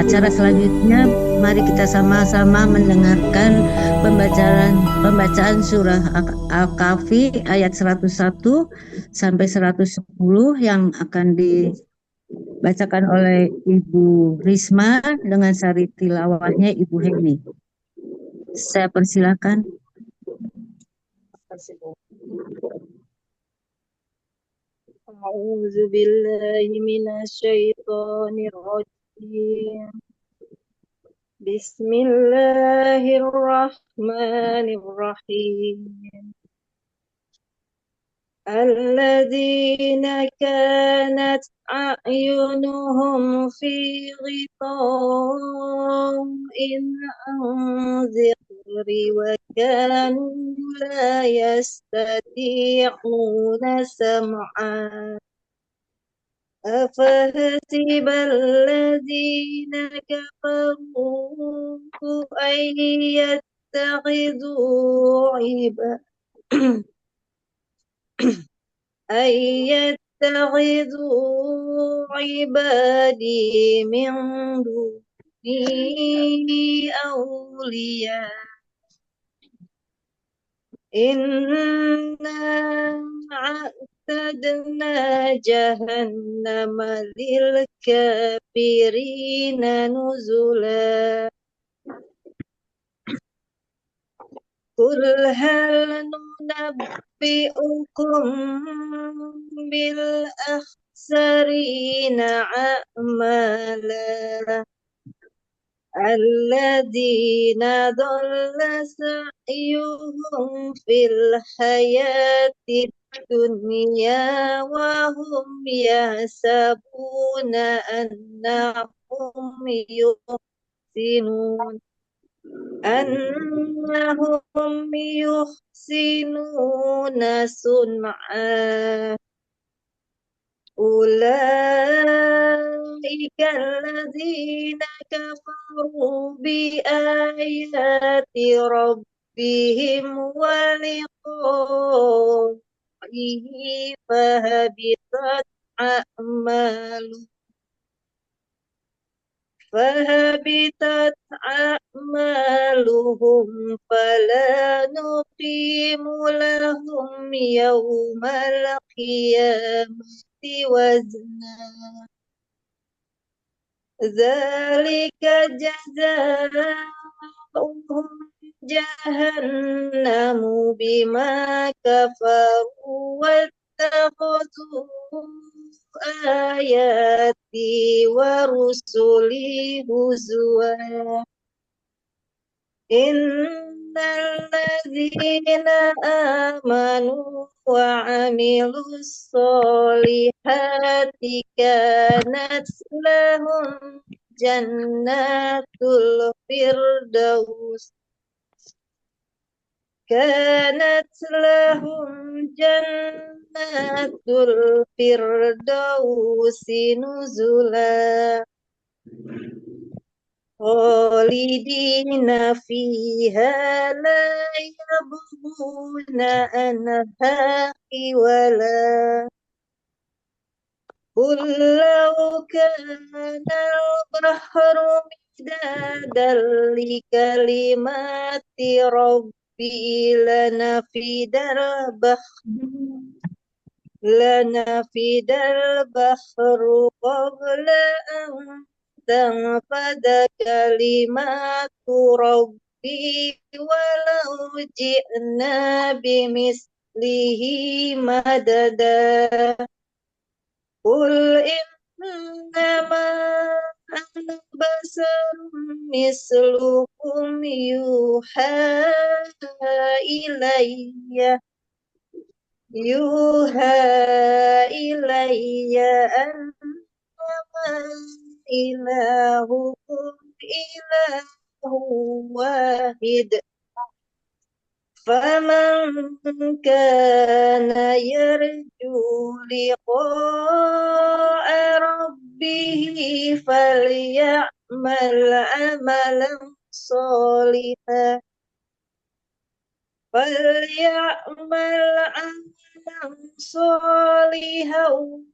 acara selanjutnya, mari kita sama-sama mendengarkan pembacaan surah Al-Kahfi ayat 101 sampai 110 yang akan dibacakan oleh Ibu Risma dengan sari tilawahnya Ibu Heni. Saya persilakan. أعوذ بالله من الشيطان الرجيم. بسم الله الرحمن الرحيم. الذين كانت أعينهم في غطاء عن ذكري وكانوا لا يستطيعون سمعا أفحسب الذين كفروا أن يتخذوا عبادي من دوني أولياء إنا أعتدنا جهنم للكافرين نزلا قل هل ننبئكم بالأخسرين أعمالا الذين ضل سعيهم في الحياة الدنيا وهم يحسبون أنهم يحسنون صنعا أولئك الذين كفروا بآيات ربهم ولقائه فهبطت أعمالهم فلا نقيم لهم يوم القيامة وزنا ذلك جزاؤهم جهنم بما كفروا واتخذوا آياتي ورسلي هزوا إن الذين آمنوا وعملوا الصالحات جنات الفردوس كانت لهم جنات الفردوس نزلا خالدين فيها لا يبغون عنها حولا قل لو كان البحر مدادا لكلمات ربي لنفد البحر قبل أن تنفد كلمات ربي ولو جئنا بمثله مددا قل إنما أنا بشر مثلكم يوحى إلي أنما إلهكم إله واحد فمن كان يرجو لقاء ربه فليعمل عملا صالحا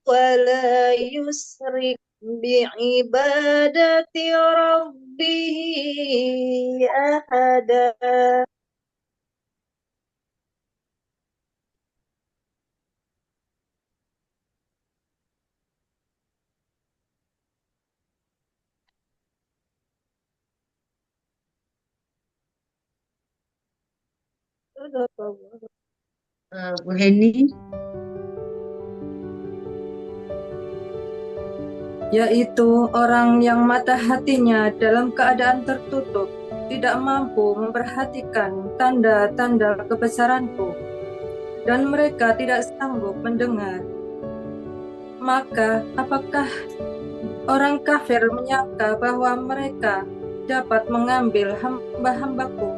ولا يشرك بعبادة ربه أحدا. Bu Heni. Yaitu orang yang mata hatinya dalam keadaan tertutup, tidak mampu memperhatikan tanda-tanda kebesaranku, dan mereka tidak sanggup mendengar. Maka apakah orang kafir menyangka bahwa mereka dapat mengambil hamba-hambaku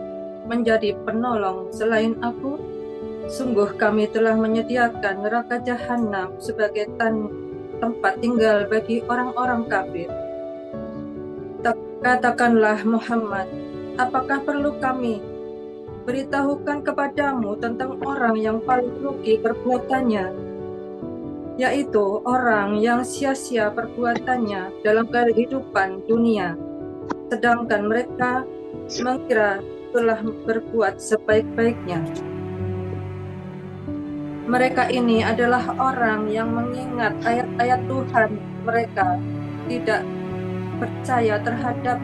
menjadi penolong selain aku? Sungguh kami telah menyediakan neraka jahanam sebagai tempat tinggal bagi orang-orang kafir. Katakanlah Muhammad, apakah perlu kami beritahukan kepadamu tentang orang yang paling rugi perbuatannya, yaitu orang yang sia-sia perbuatannya dalam kehidupan dunia, sedangkan mereka mengira telah berbuat sebaik-baiknya. Mereka ini adalah orang yang mengingat ayat-ayat Tuhan mereka, tidak percaya terhadap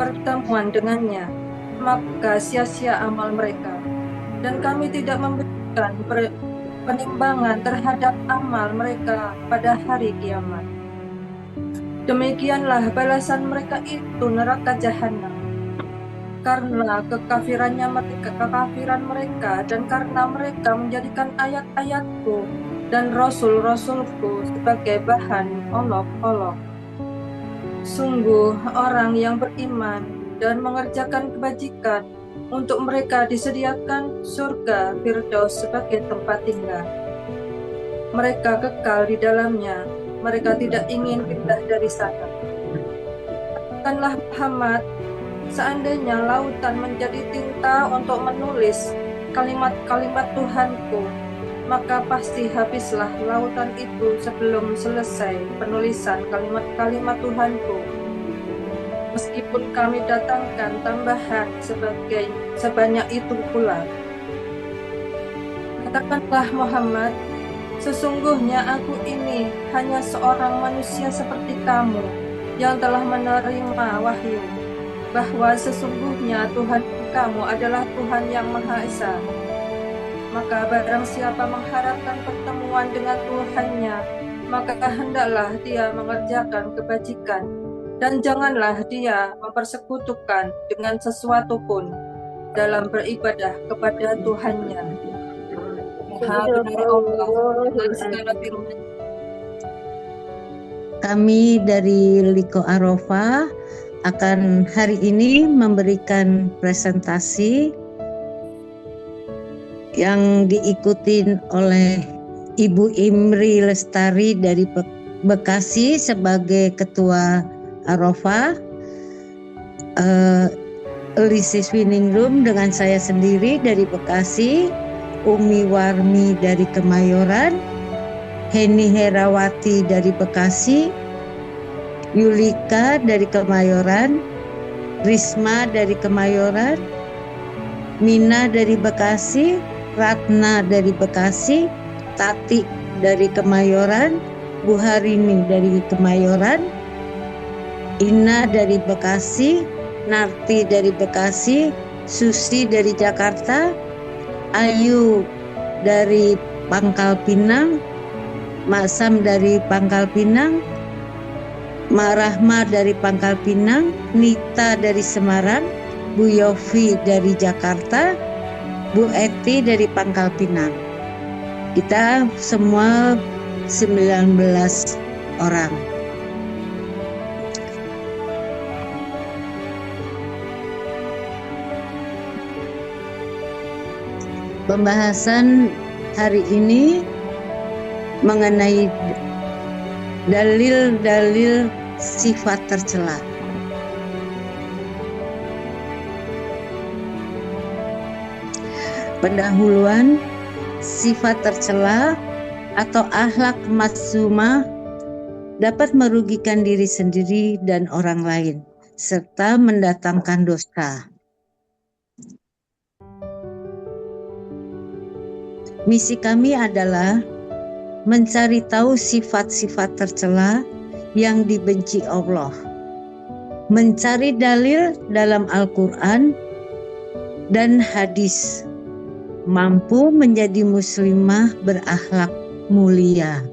pertemuan dengannya, maka sia-sia amal mereka. Dan kami tidak memberikan penimbangan terhadap amal mereka pada hari kiamat. Demikianlah balasan mereka itu neraka jahanam, karena kekafiran mereka dan karena mereka menjadikan ayat-ayatku dan rasul-rasulku sebagai bahan olok-olok. Sungguh orang yang beriman dan mengerjakan kebajikan, untuk mereka disediakan surga Firdaus sebagai tempat tinggal. Mereka kekal di dalamnya, mereka tidak ingin pindah dari sana. Katakanlah Muhammad, seandainya lautan menjadi tinta untuk menulis kalimat-kalimat Tuhanku, maka pasti habislah lautan itu sebelum selesai penulisan kalimat-kalimat Tuhanku. Meskipun kami datangkan tambahan sebanyak itu pula. Katakanlah Muhammad, sesungguhnya aku ini hanya seorang manusia seperti kamu yang telah menerima wahyu, bahwa sesungguhnya Tuhan kamu adalah Tuhan yang Maha Esa. Maka barang siapa mengharapkan pertemuan dengan Tuhannya, maka hendaklah dia mengerjakan kebajikan, dan janganlah dia mempersekutukan dengan sesuatu pun dalam beribadah kepada Tuhannya. Maha benar Allah dengan segala firman. Kami dari Liko Arafah akan hari ini memberikan presentasi yang diikuti oleh Ibu Imri Lestari dari Bekasi sebagai Ketua Arafah, Elise Winning Room dengan saya sendiri dari Bekasi, Umi Warmi dari Kemayoran, Heni Herawati dari Bekasi, Yulika dari Kemayoran, Risma dari Kemayoran, Mina dari Bekasi, Ratna dari Bekasi, Tati dari Kemayoran, Bu Harini dari Kemayoran, Ina dari Bekasi, Narti dari Bekasi, Susi dari Jakarta, Ayu dari Pangkal Pinang, Mak Sam dari Pangkal Pinang, Mak Rahma dari Pangkal Pinang, Nita dari Semarang, Bu Yofi dari Jakarta, Bu Eti dari Pangkal Pinang. Kita semua 19 orang. Pembahasan hari ini mengenai dalil-dalil sifat tercela. Pendahuluan sifat tercela atau akhlak matsumah dapat merugikan diri sendiri dan orang lain, serta mendatangkan dosa. Misi kami adalah mencari tahu sifat-sifat tercela yang dibenci Allah, mencari dalil dalam Al-Quran dan hadis, mampu menjadi muslimah berakhlak mulia.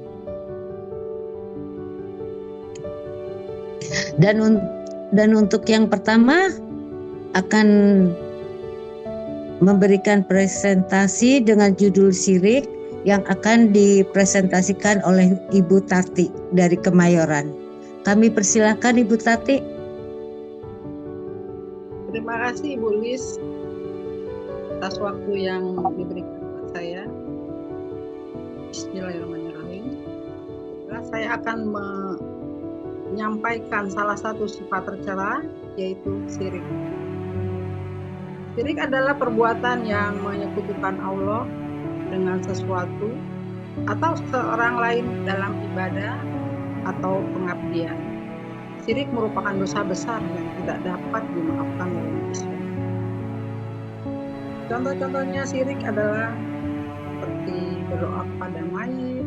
Dan untuk yang pertama akan memberikan presentasi dengan judul Syirik yang akan dipresentasikan oleh Ibu Tati dari Kemayoran. Kami persilakan Ibu Tati. Terima kasih Ibu Lis atas waktu yang diberikan buat saya. Bismillahirrahmanirrahim. Saya akan menyampaikan salah satu sifat tercela, yaitu syirik. Syirik adalah perbuatan yang menyekutukan Allah dengan sesuatu atau seorang lain dalam ibadah atau pengabdian. Syirik merupakan dosa besar yang tidak dapat dimaafkan oleh Islam. Contoh-contohnya syirik adalah seperti berdoa kepada mayit,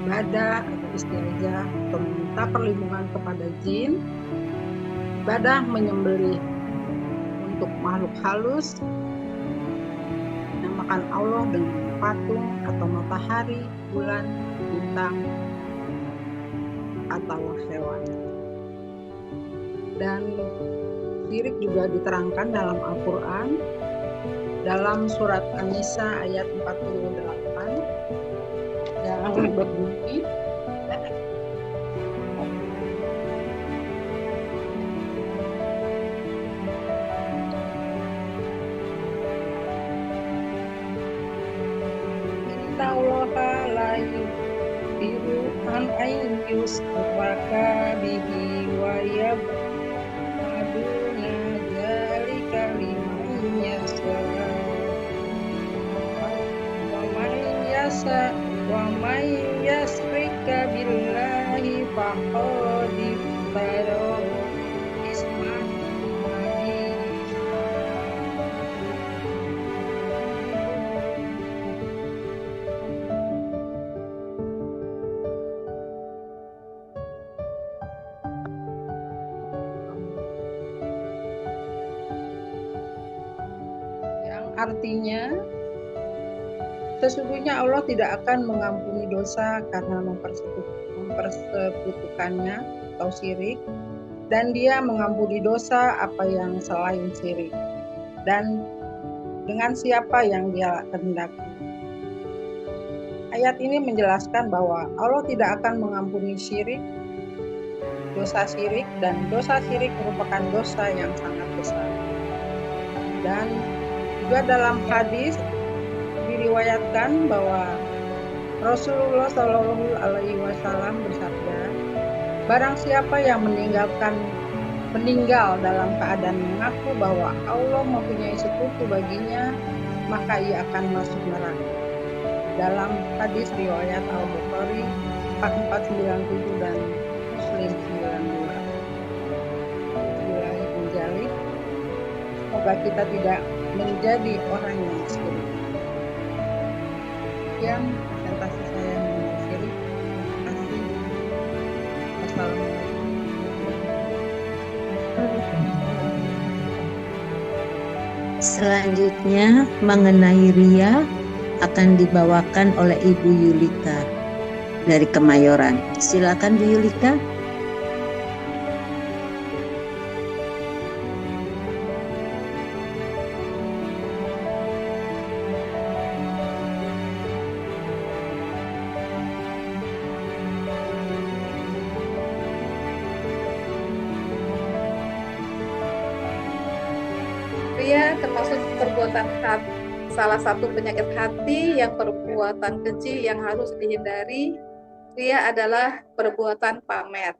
ibadah atau istighfar, atau meminta perlindungan kepada jin, ibadah menyembelih untuk makhluk halus, menamakan Allah dengan patung atau matahari, bulan, bintang, atau hewan. Dan syirik juga diterangkan dalam Al-Quran dalam surat An-Nisa ayat 48 yang berbunyi, Innallaha la yughfiru an yushraka bihi wa yaghfiru dzalika liman yasha wa man yushrika billahi faqad iftara isman mubina. Yang artinya sesungguhnya Allah tidak akan mengampuni dosa karena mempersekutukannya atau syirik, dan Dia mengampuni dosa apa yang selain syirik dan dengan siapa yang Dia kehendaki. Ayat ini menjelaskan bahwa Allah tidak akan mengampuni dosa syirik, dan dosa syirik merupakan dosa yang sangat besar. Dan juga dalam hadis diriwayatkan bahwa Rasulullah Shallallahu Alaihi Wasallam bersabda, barang siapa yang meninggal dalam keadaan mengaku bahwa Allah mempunyai sekutu baginya, maka ia akan masuk neraka. Dalam hadis riwayat Al-Bukhari 4497 dan Muslim 92. Billahi minzalik. Semoga kita tidak menjadi orang yang syirik. Yang presentasi saya mengenai syirik. Terima kasih. Wassalamualaikum. Selanjutnya mengenai ria akan dibawakan oleh Ibu Yulika dari Kemayoran. Silakan Bu Yulika. Ria termasuk perbuatan hati, salah satu penyakit hati yang perbuatan keji yang harus dihindari. Ria adalah perbuatan pamer.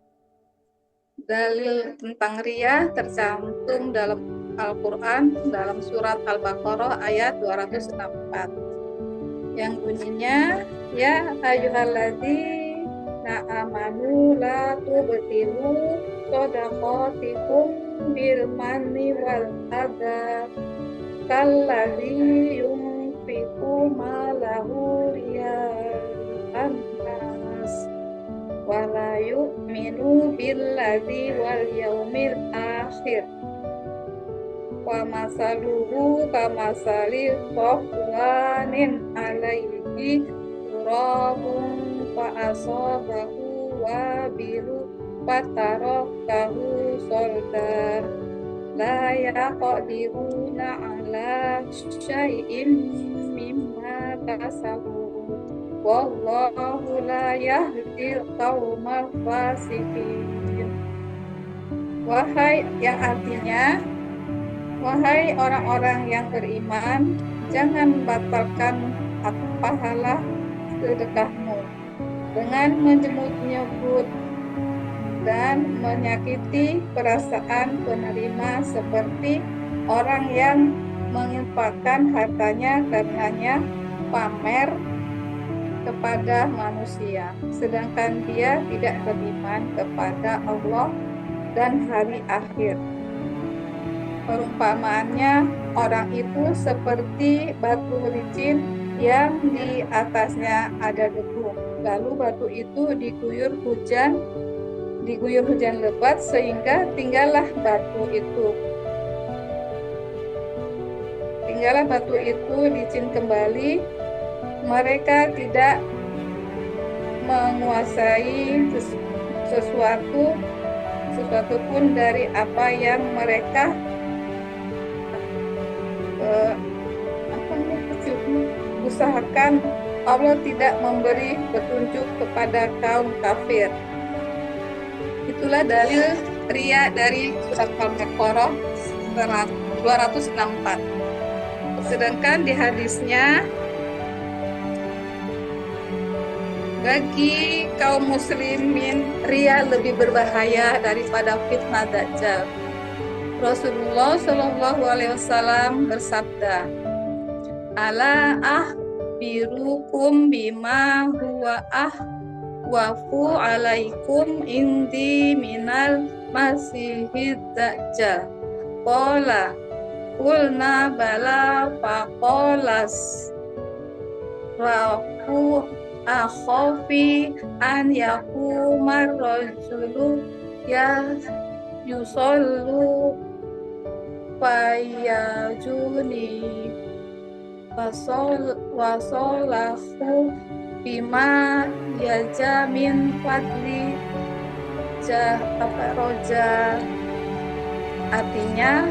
Dalil tentang ria tercantum dalam Al-Quran dalam surat Al-Baqarah ayat 264 yang bunyinya, ya ayyuhalladzi amanu la tubtilu shadaqatikum bil manni wal adha kalladzi yunfiqu malahu riya'an nas wa la yu'minu billadzi wal yaumil akhir wa masaluhu kamasali sofwanin alaihi turabun fa asabahu wabilu fatarakahu solda la yaqdiruna ala syai'in mimma kasabu wallahu la yahdil qaumal fasiqin. Wahai, yang artinya, wahai orang-orang yang beriman, jangan batalkan pahala sedekahmu dengan menyebut-nyebut dan menyakiti perasaan penerima seperti orang yang menginfakkan hartanya karenanya pamer kepada manusia, sedangkan dia tidak beriman kepada Allah dan hari akhir. Perumpamaannya, orang itu seperti batu licin yang di atasnya ada debu. Lalu batu itu diguyur hujan lebat sehingga tinggallah batu itu licin kembali. Mereka tidak menguasai sesuatu pun dari apa yang mereka usahakan. Allah tidak memberi petunjuk kepada kaum kafir. Itulah dalil riya dari surat Al-Baqarah 264. Sedangkan di hadisnya, bagi kaum muslimin riya lebih berbahaya daripada fitnah Dajjal. Rasulullah Shallallahu Alaihi Wasallam bersabda, ala birukum bima huwa wafu alaikum indi minal masihid dajjal. Qala qulna bala faqalas rafu akhafi an yakumar rajulu ya yusallu fayajuni wasolahu bima yajamin fadli roja. Artinya,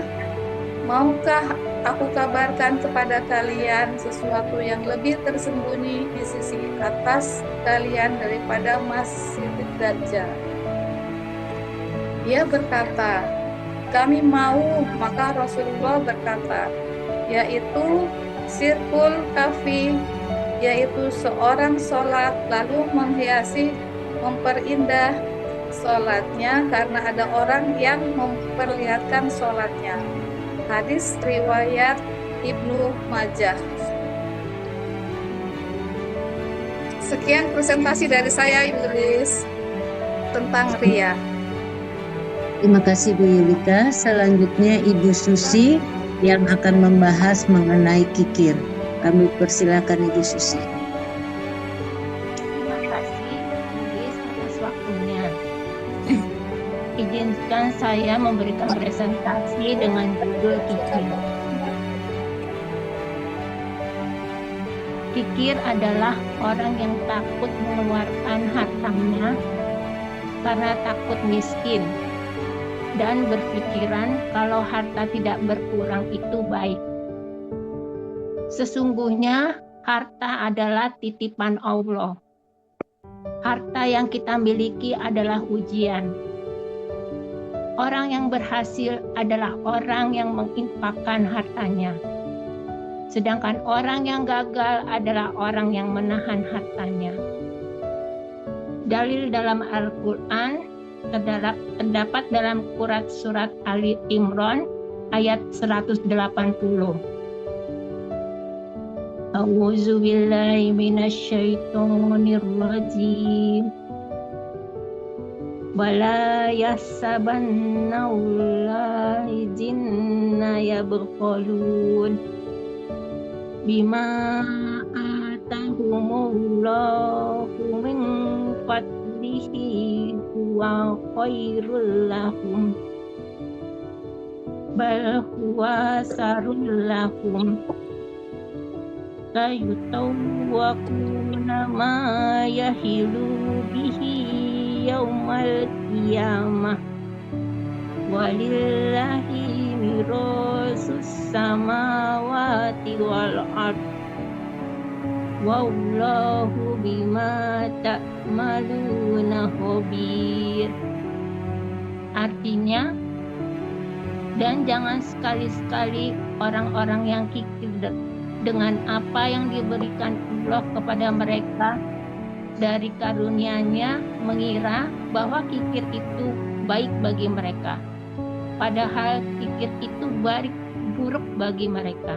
maukah aku kabarkan kepada kalian sesuatu yang lebih tersembunyi di sisi atas kalian daripada Masih Dajjal? Dia berkata, kami mau. Maka Rasulullah berkata, yaitu sirkul kafi, yaitu seorang sholat lalu memperindah sholatnya karena ada orang yang memperlihatkan sholatnya. Hadis riwayat Ibnu Majah. Sekian presentasi dari saya, Ibu Lilis, tentang riya. Terima kasih Bu Yulika. Selanjutnya Ibu Susi yang akan membahas mengenai kikir. Kami persilakan Ibu Susi. Terima kasih Lilis atas waktunya. Izinkan saya memberikan presentasi dengan judul kikir. Kikir adalah orang yang takut mengeluarkan hartanya karena takut miskin dan berpikiran kalau harta tidak berkurang itu baik. Sesungguhnya harta adalah titipan Allah. Harta yang kita miliki adalah ujian. Orang yang berhasil adalah orang yang menginfakkan hartanya. Sedangkan orang yang gagal adalah orang yang menahan hartanya. Dalil dalam Al-Quran terdapat dalam surat Ali Imran ayat 180. A'udzu billahi minasyaitonir rajim. Wala yahsabannallazina yabkhulun bima atahumullahu min fadlihi huwa khairul lahum bal huwa sarul lahum sayutawwaquna ma yahilu bihi yaumal qiyamah walillahi mirasus samawati wal ard wallahu bima ta'maluna khabir. Artinya, dan jangan sekali-sekali orang-orang yang kikir dengan apa yang diberikan Allah kepada mereka dari karunia-Nya mengira bahwa kikir itu baik bagi mereka, padahal kikir itu buruk bagi mereka.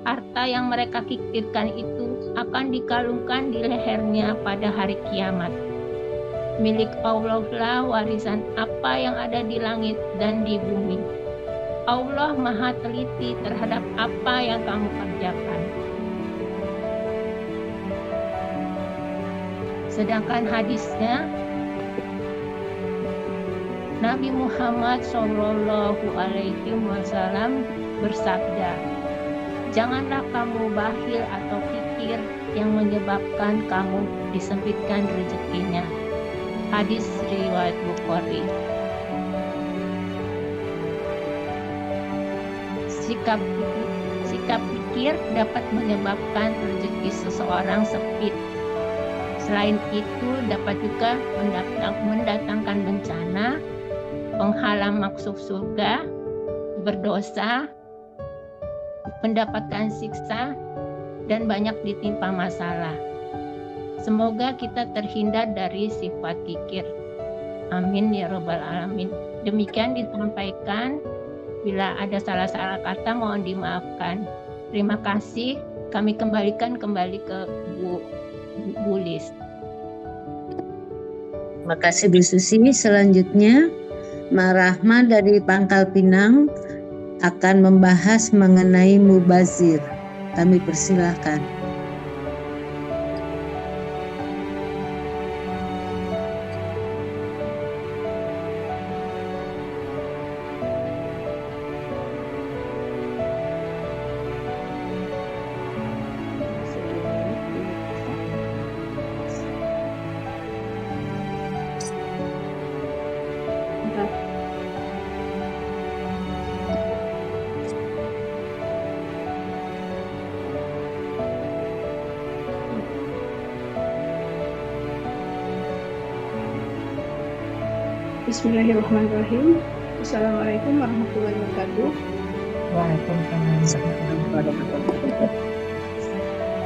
Harta yang mereka kikirkan itu akan dikalungkan di lehernya pada hari kiamat. Milik Allah lah warisan apa yang ada di langit dan di bumi. Allah Maha teliti terhadap apa yang kamu kerjakan. Sedangkan hadisnya, Nabi Muhammad SAW bersabda, janganlah kamu bakhil atau kikir yang menyebabkan kamu disempitkan rezekinya. Hadis riwayat Bukhari. Sikap kikir dapat menyebabkan rezeki seseorang sempit. Selain itu dapat juga mendatangkan bencana, penghalang masuk surga, berdosa, mendapatkan siksa, dan banyak ditimpa masalah. Semoga kita terhindar dari sifat kikir. Amin ya Rabbal Alamin. Demikian disampaikan. Bila ada salah-salah kata mohon dimaafkan. Terima kasih. Kami kembalikan kembali ke Bu Lis. Terima kasih Bu Susi. Selanjutnya Ma Rahma dari Pangkal Pinang akan membahas mengenai mubazir. Kami persilahkan. Bismillahirrahmanirrahim. Assalamualaikum warahmatullahi wabarakatuh. Waalaikumsalam.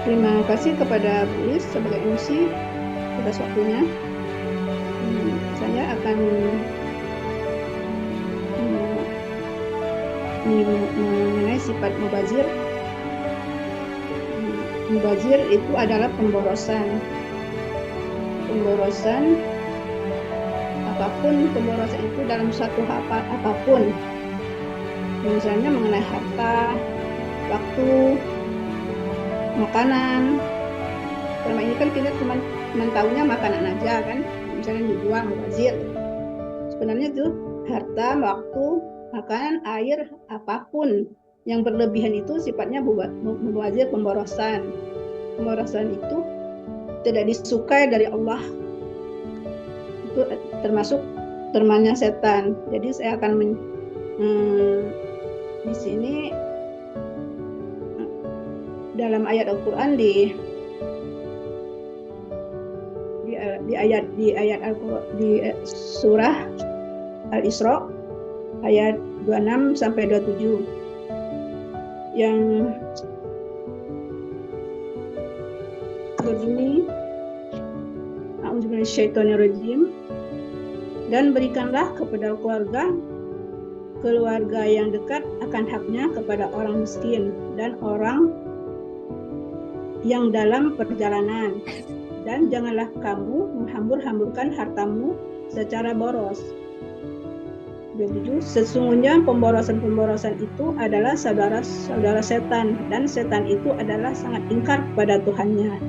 Terima kasih kepada Bu Lis sebagai MC atas waktunya. Saya akan mengenai sifat mubazir. Mubazir itu adalah pemborosan. Apapun pemborosan itu dalam suatu apapun, misalnya mengenai harta, waktu, makanan. Selama ini kan kita cuma tahunya makanan aja kan, misalnya dibuang mubazir. Sebenarnya itu harta, waktu, makanan, air, apapun yang berlebihan itu sifatnya mubazir, pemborosan. Pemborosan itu tidak disukai dari Allah. Itu termasuk temannya setan. Jadi saya akan di sini dalam ayat Al-Qur'an di ayat Al-Qur'an di surah Al-Isra ayat 26 sampai 27 yang berbunyi A'udzubillahiminasyaitonirrajim. Dan berikanlah kepada keluarga yang dekat akan haknya kepada orang miskin dan orang yang dalam perjalanan dan janganlah kamu menghambur-hamburkan hartamu secara boros. 27. Sesungguhnya pemborosan-pemborosan itu adalah saudara-saudara setan, dan setan itu adalah sangat ingkar kepada Tuhannya.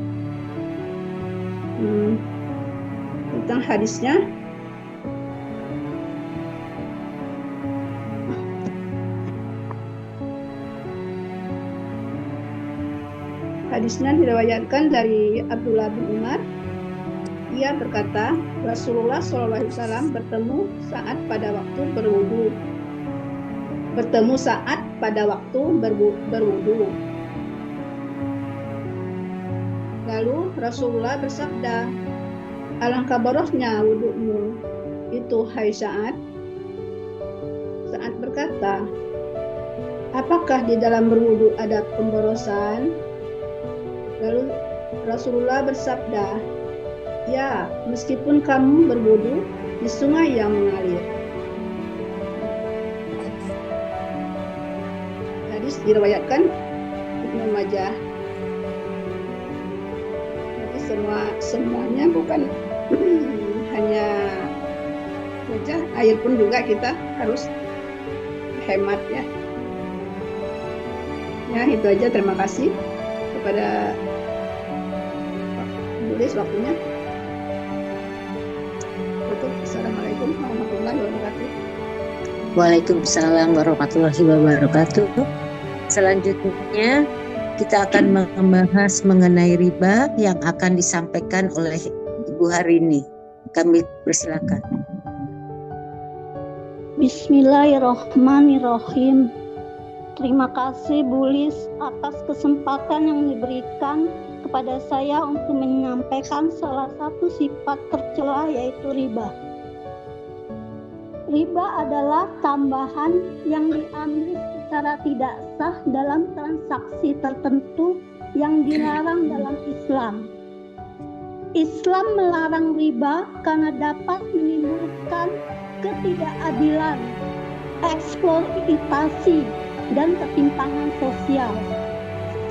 Tentang hadisnya, diriwayatkan dari Abdullah bin Umar. Ia berkata, Rasulullah SAW bertemu saat pada waktu berwudu. Lalu Rasulullah bersabda, alangkah borosnya wudumu itu, hai Sa'ad. Sa'ad berkata, apakah di dalam berwudu ada pemborosan? Lalu Rasulullah bersabda, ya, meskipun kamu berwudu di sungai yang mengalir. Hadis diriwayatkan Ibnu Majah. Jadi semuanya bukan hanya wajah, air pun juga kita harus hemat ya. Ya, itu aja. Terima kasih kepada tulis waktunya. Assalamualaikum warahmatullahi wabarakatuh. Waalaikumsalam warahmatullahi wabarakatuh. Selanjutnya kita akan membahas mengenai riba yang akan disampaikan oleh Ibu Harini. Kami persilakan. Bismillahirrahmanirrahim. Terima kasih Bu Lis atas kesempatan yang diberikan kepada saya untuk menyampaikan salah satu sifat tercela, yaitu riba. Riba adalah tambahan yang diambil secara tidak sah dalam transaksi tertentu yang dilarang dalam Islam. Islam melarang riba karena dapat menimbulkan ketidakadilan, eksploitasi, dan ketimpangan sosial.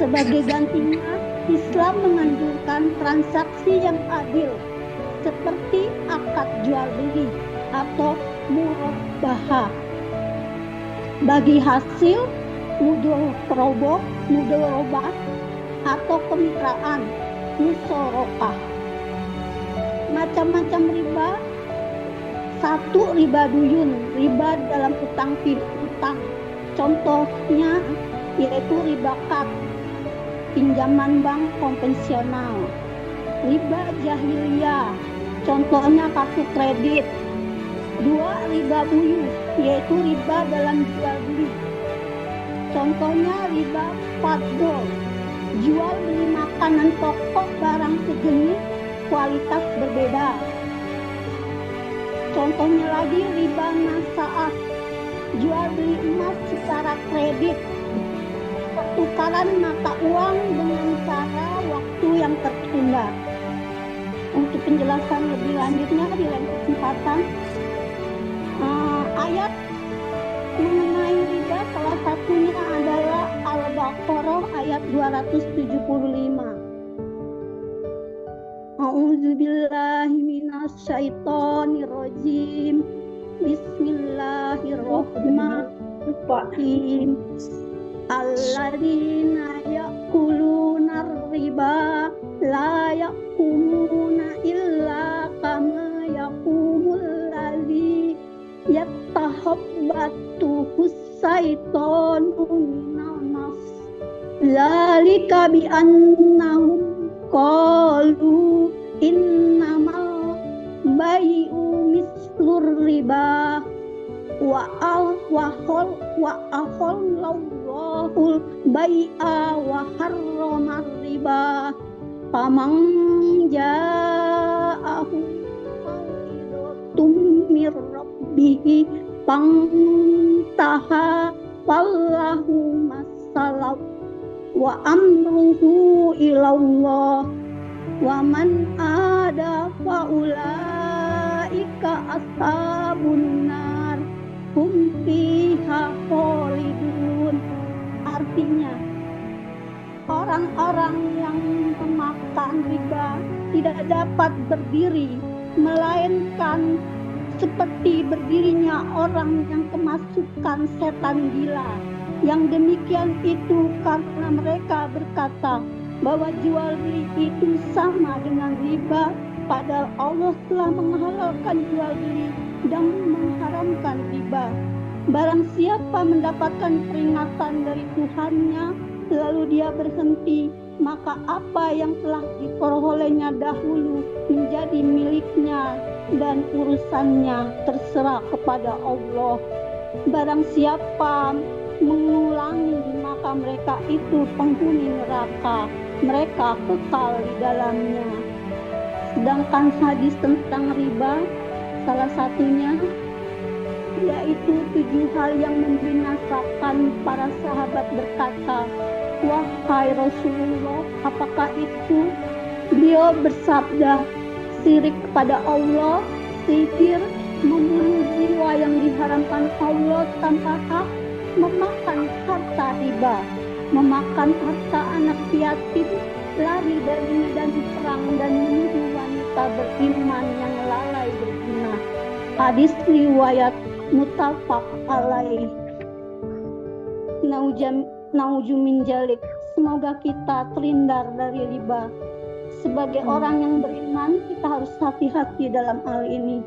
Sebagai gantinya, Islam menganjurkan transaksi yang adil seperti akad jual beli atau murabahah. Bagi hasil mudharabah atau kemitraan musyarakah. Macam-macam riba. 1. Riba duyun, riba dalam utang piutang. Contohnya yaitu riba kad, pinjaman bank konvensional. Riba jahiliyah, contohnya kartu kredit. 2. Riba buyuh, yaitu riba dalam jual beli. Contohnya riba fadl, jual beli makanan pokok barang sejenis kualitas berbeda. Contohnya lagi riba nasaah, jual beli emas secara kredit, pertukaran mata uang dengan cara waktu yang tertunda. Untuk penjelasan lebih lanjutnya di lain kesempatan, ayat mengenai riba salah satunya adalah Al-Baqarah ayat 275. A'udzubillahi minasyaitonirrajim. Bismillahirrahmanirrahim. Alladzina ya'kuluna riba la yaqumuna illa kama yaqumul ladzi yattahabbathu syaitanu minan nas. Zalika bi annahum qalu innamal bai'u mislur riba wa ahallallahu bai'a wa harramar riba faman ja'ahu mau'izatum mir rabbih fantaha wallahu masallam wa amruhu ilallah wa man ada faulaika ashabun nar hum fiha khalidun. Artinya, Orang-orang yang memakan riba tidak dapat berdiri, melainkan seperti berdirinya orang yang kemasukan setan gila. Yang demikian itu karena mereka berkata bahwa jual beli itu sama dengan riba, padahal Allah telah menghalalkan jual beli dan mengharamkan riba. Barang siapa mendapatkan peringatan dari Tuhannya, lalu dia berhenti, maka apa yang telah diperolehnya dahulu menjadi miliknya dan urusannya terserah kepada Allah. Barang siapa mengulangi, maka mereka itu penghuni neraka, mereka kekal di dalamnya. Sedangkan hadis tentang riba, salah satunya yaitu 7 hal yang membinasakan. Para sahabat berkata, "Wahai Rasulullah, apakah itu?" Beliau bersabda, syirik kepada Allah, sihir, membunuh jiwa yang diharamkan Allah tanpa hak, memakan harta riba, memakan harta anak yatim, lari dari medan perang, dan menuduh wanita beriman yang lalai berzina. Hadis riwayat muttafaq alaih. Naujumin jalik. Semoga kita terhindar dari riba. Sebagai orang yang beriman, kita harus hati-hati dalam hal ini.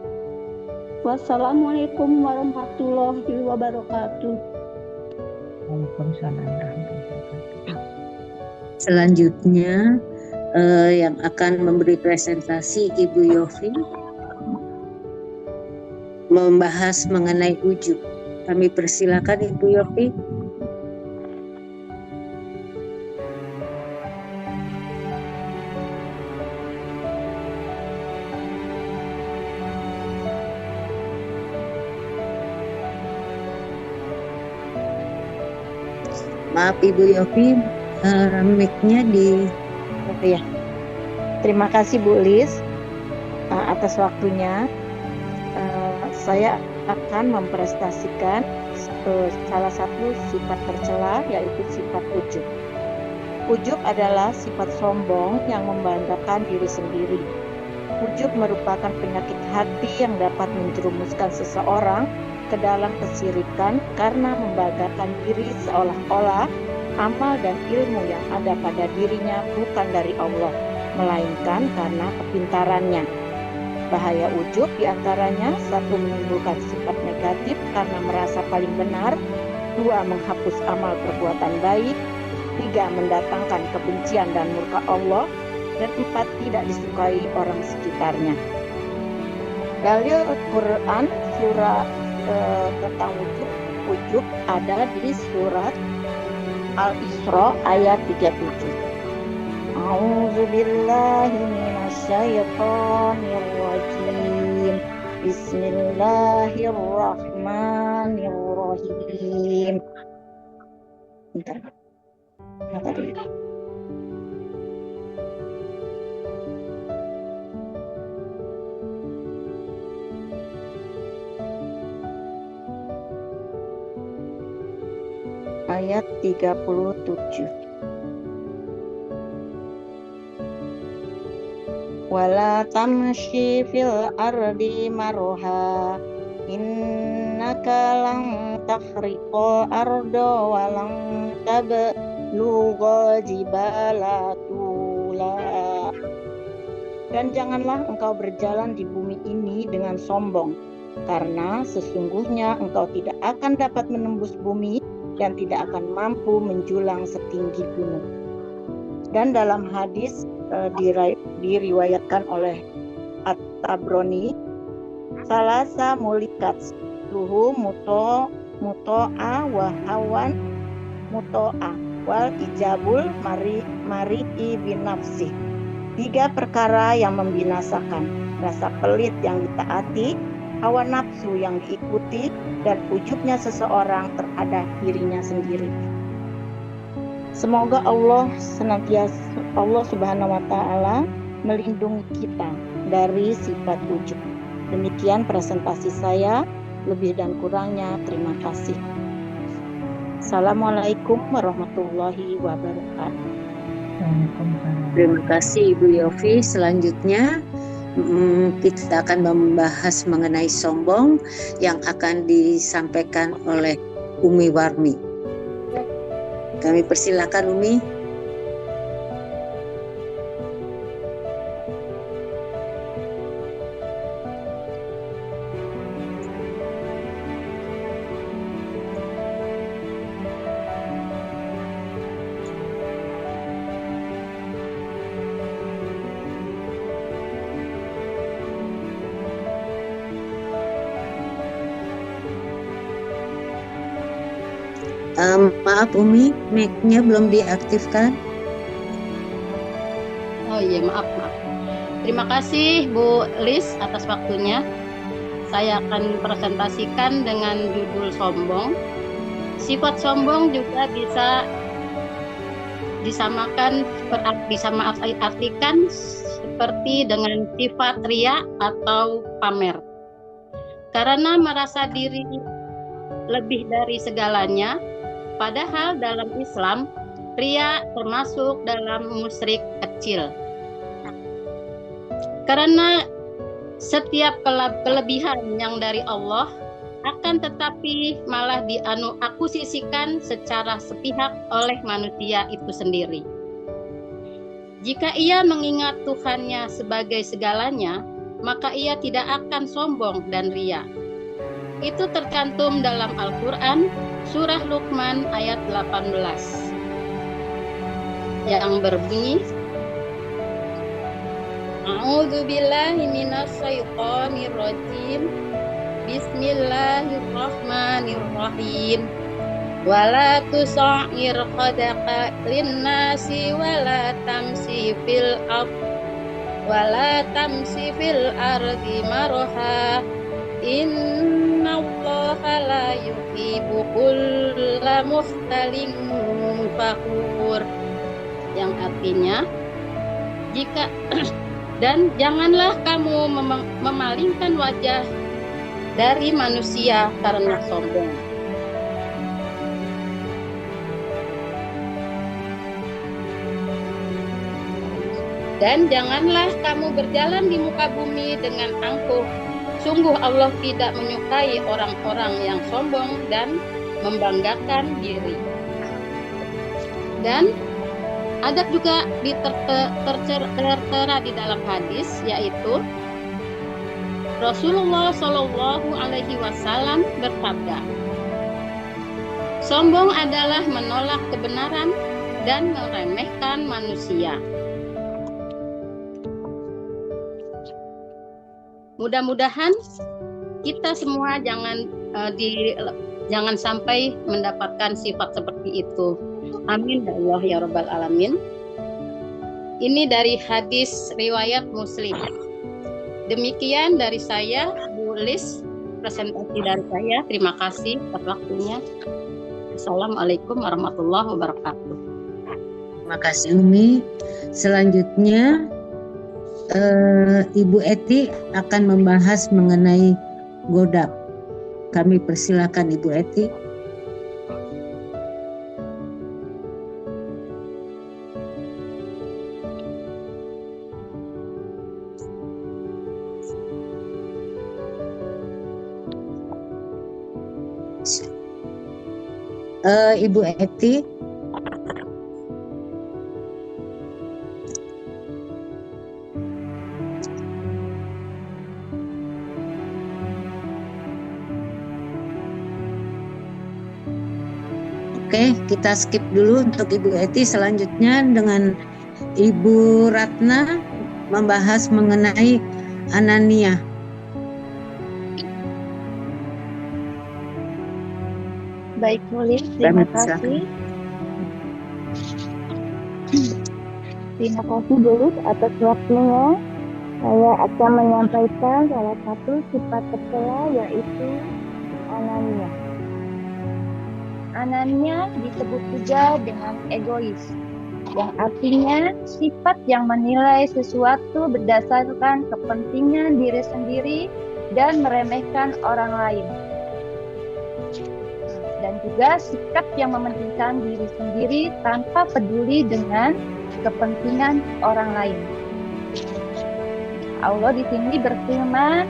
Wassalamualaikum warahmatullahi wabarakatuh. Waalaikumsalam warahmatullahi wabarakatuh. Selanjutnya yang akan memberi presentasi Ibu Yofi membahas mengenai ujub. Kami persilakan Ibu Yofi. Maaf Ibu Yofi, mic-nya di ya. Terima kasih Bu Lis atas waktunya. Saya akan mempresentasikan salah satu sifat tercela, yaitu sifat ujub. Ujub adalah sifat sombong yang membanggakan diri sendiri. Ujub merupakan penyakit hati yang dapat menjerumuskan seseorang ke dalam kesirikan karena membanggakan diri seolah-olah amal dan ilmu yang ada pada dirinya bukan dari Allah, melainkan karena kepintarannya. Bahaya ujub diantaranya: 1. Menimbulkan sifat negatif karena merasa paling benar. 2. Menghapus amal perbuatan baik. 3. Mendatangkan kebencian dan murka Allah. Dan 4. Tidak disukai orang sekitarnya. Dalil Al-Quran surah tentang ujub ada di surat Al-Isra ayat 37. A'udzubillahi minasyaitonir rajim. Bismillahirrahmanirrahim. Bentar. Ayat 37. Wala tamshi fil ardi marha innaka lan takhriqal arda wa lan tablugha jibala tula. Dan janganlah engkau berjalan di bumi ini dengan sombong, karena sesungguhnya engkau tidak akan dapat menembus bumi dan tidak akan mampu menjulang setinggi gunung. Dan dalam hadis diriwayatkan oleh At-Tabrani, salasa mulikat luhu muto'a wa hawan muto'a wal ijabul mari'i binafsih. 3 perkara yang membinasakan: rasa pelit yang ditaati, hawa nafsu yang diikuti, dan ujubnya seseorang terhadap dirinya sendiri. Semoga Allah Subhanahu wa Ta'ala melindungi kita dari sifat ujub. Demikian presentasi saya, lebih dan kurangnya terima kasih. Assalamualaikum warahmatullahi wabarakatuh. Terima kasih Ibu Yofi. Selanjutnya kita akan membahas mengenai sombong yang akan disampaikan oleh Umi Warmi. Kami persilakan Umi. Maaf Umi, mic-nya belum diaktifkan. Oh iya, maaf. Terima kasih Bu Lis atas waktunya. Saya akan presentasikan dengan judul sombong. Sifat sombong juga bisa artikan seperti dengan sifat riya atau pamer. Karena merasa diri lebih dari segalanya, padahal dalam Islam, riya termasuk dalam musyrik kecil. Karena setiap kelebihan yang dari Allah akan tetapi malah diakusisikan secara sepihak oleh manusia itu sendiri. Jika ia mengingat Tuhannya sebagai segalanya, maka ia tidak akan sombong dan riya. Itu tercantum dalam Al-Quran, Surah Luqman ayat 18, yang berbunyi, A'udzu billahi minasyaitonir rajim. Bismillahirrahmanirrahim. Wala tusa'ir khadaka linnasi wala tamsi fil ardi marha. Innallaha la yuhibbu kulla mukhtalin fakhur, yang artinya dan janganlah kamu memalingkan wajah dari manusia karena sombong. Dan janganlah kamu berjalan di muka bumi dengan angkuh. Sungguh Allah tidak menyukai orang-orang yang sombong dan membanggakan diri. Dan ada juga tertera di dalam hadis, yaitu Rasulullah Shallallahu Alaihi Wasallam bersabda, sombong adalah menolak kebenaran dan meremehkan manusia. Mudah-mudahan kita semua jangan sampai mendapatkan sifat seperti itu. Amin ya Allah ya Rabbal Alamin. Ini dari hadis riwayat Muslim. Demikian dari saya, Bu Lis, presentasi dari saya. Terima kasih atas waktunya. Assalamualaikum warahmatullahi wabarakatuh. Terima kasih Umi. Selanjutnya Ibu Eti akan membahas mengenai godab. Kami persilakan Ibu Eti. Ibu Eti. Oke, kita skip dulu untuk Ibu Eti. Selanjutnya dengan Ibu Ratna membahas mengenai Anania. Baik, nulis. Terima kasih. Terima kasih Bulis atas waktunya. Saya akan menyampaikan salah satu sifat tercela, yaitu Anania. Anania disebut juga dengan egois, yang artinya sifat yang menilai sesuatu berdasarkan kepentingan diri sendiri dan meremehkan orang lain. Dan juga sikap yang mementingkan diri sendiri tanpa peduli dengan kepentingan orang lain. Allah di sini berfirman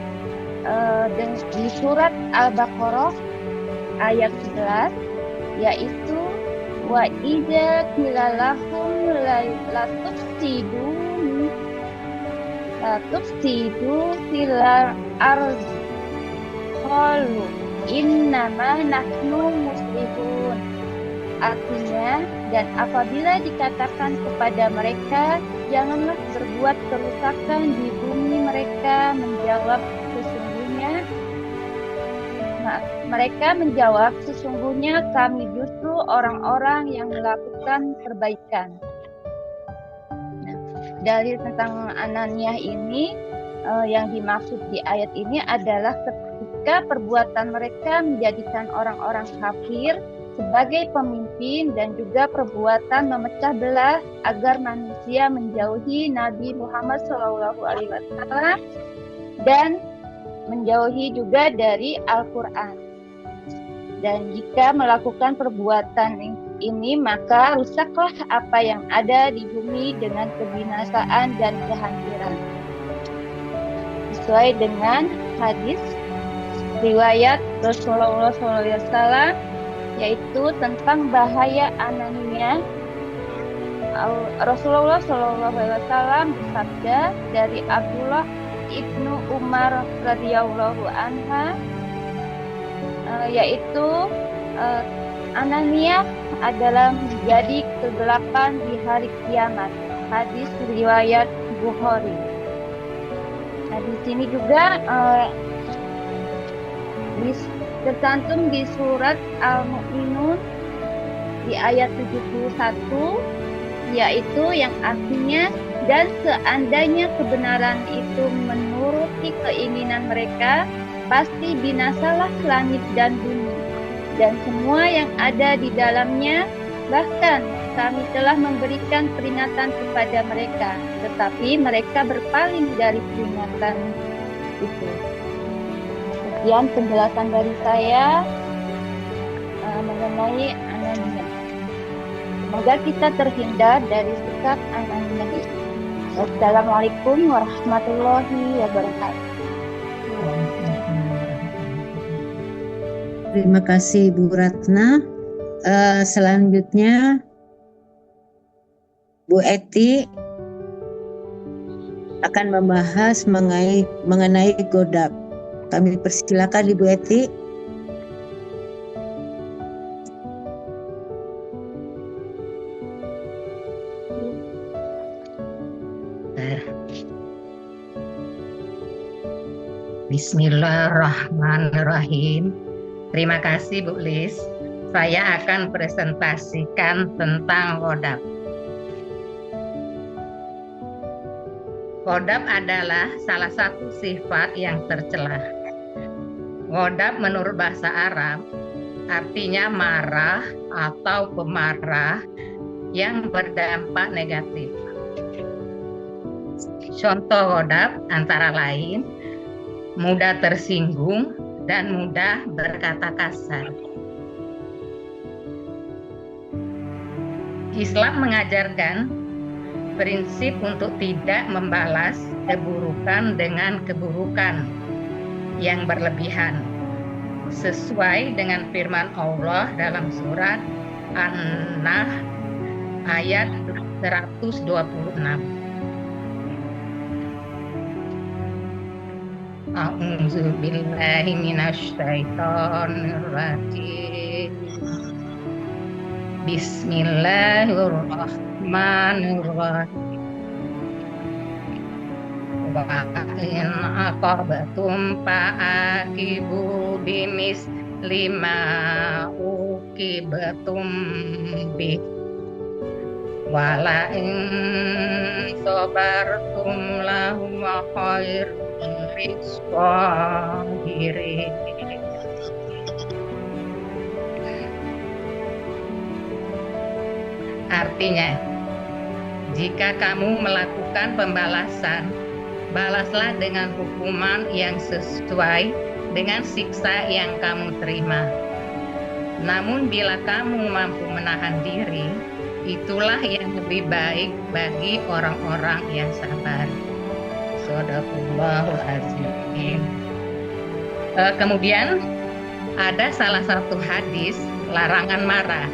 di surat Al-Baqarah ayat 11, yaitu wa idza qila lahum la tufsidu fil ardi qalu innama nahnu muslihun. Artinya, dan apabila dikatakan kepada mereka, janganlah berbuat kerusakan di bumi, mereka menjawab sesungguhnya kami justru orang-orang yang melakukan perbaikan. Nah, dalil tentang Ananiah ini yang dimaksud di ayat ini adalah ketika perbuatan mereka menjadikan orang-orang kafir sebagai pemimpin dan juga perbuatan memecah belah agar manusia menjauhi Nabi Muhammad SAW dan menjauhi juga dari Al-Quran. Dan jika melakukan perbuatan ini, maka rusaklah apa yang ada di bumi dengan kebinasaan dan kehancuran. Sesuai dengan hadis riwayat Rasulullah SAW, yaitu tentang bahaya Ananiah. Rasulullah SAW bersabda dari Abdullah ibnu Umar radhiyallahu anha, yaitu Ananiah adalah menjadi kegelapan di hari kiamat. Hadis riwayat Bukhari. Nah, di sini juga tercantum di surat Al-Mu'minun di ayat 71, yaitu yang artinya, dan seandainya kebenaran itu menuruti keinginan mereka, pasti binasalah langit dan bumi dan semua yang ada di dalamnya. Bahkan kami telah memberikan peringatan kepada mereka, tetapi mereka berpaling dari peringatan itu. Sekian penjelasan dari saya mengenai Ananiah. Semoga kita terhindar dari sikap Ananiah. Wassalamualaikum warahmatullahi wabarakatuh. Terima kasih Bu Ratna. Selanjutnya Bu Eti akan membahas mengenai godab. Kami persilakan Ibu Eti. Bismillahirrahmanirrahim. Terima kasih Bu Lis. Saya akan presentasikan tentang godab. Godab adalah salah satu sifat yang tercela. Godab menurut bahasa Arab artinya marah atau pemarah yang berdampak negatif. Contoh godab antara lain mudah tersinggung dan mudah berkata kasar. Islam mengajarkan prinsip untuk tidak membalas keburukan dengan keburukan yang berlebihan, sesuai dengan firman Allah dalam surat An-Nahl ayat 126. A'udzu billahi minasy syaithanir rajim. Bismillahirrahmanirrahim. Wa in aqabtum fa'aqibu bimisli ma uqibtum bih wa la in sabartum lahu khair lis-sabirin. Artinya, jika kamu melakukan pembalasan, balaslah dengan hukuman yang sesuai dengan siksa yang kamu terima. Namun bila kamu mampu menahan diri, itulah yang lebih baik bagi orang-orang yang sabar. Shadaqallahul azim. Kemudian ada salah satu hadis larangan marah.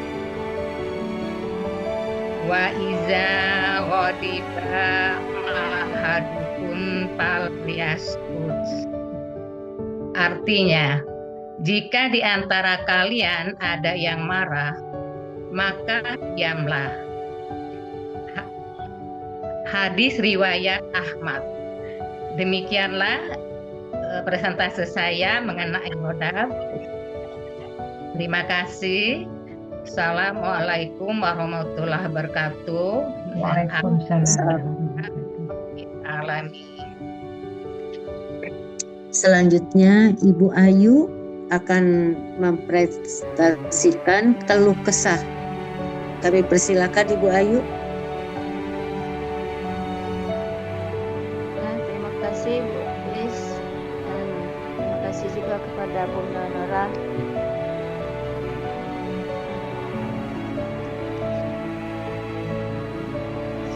Wa iza ghadiba ahadukum falyaskut. Artinya, jika di antara kalian ada yang marah, maka diamlah. Hadis riwayat Ahmad. Demikianlah presentase saya mengenai ghadab. Terima kasih. Assalamualaikum warahmatullahi wabarakatuh. Waalaikumsalam. Selanjutnya Ibu Ayu akan mempresentasikan keluh kesah. Kami persilakan Ibu Ayu. Terima kasih Bu Lis, dan terima kasih juga kepada Bunda Nora.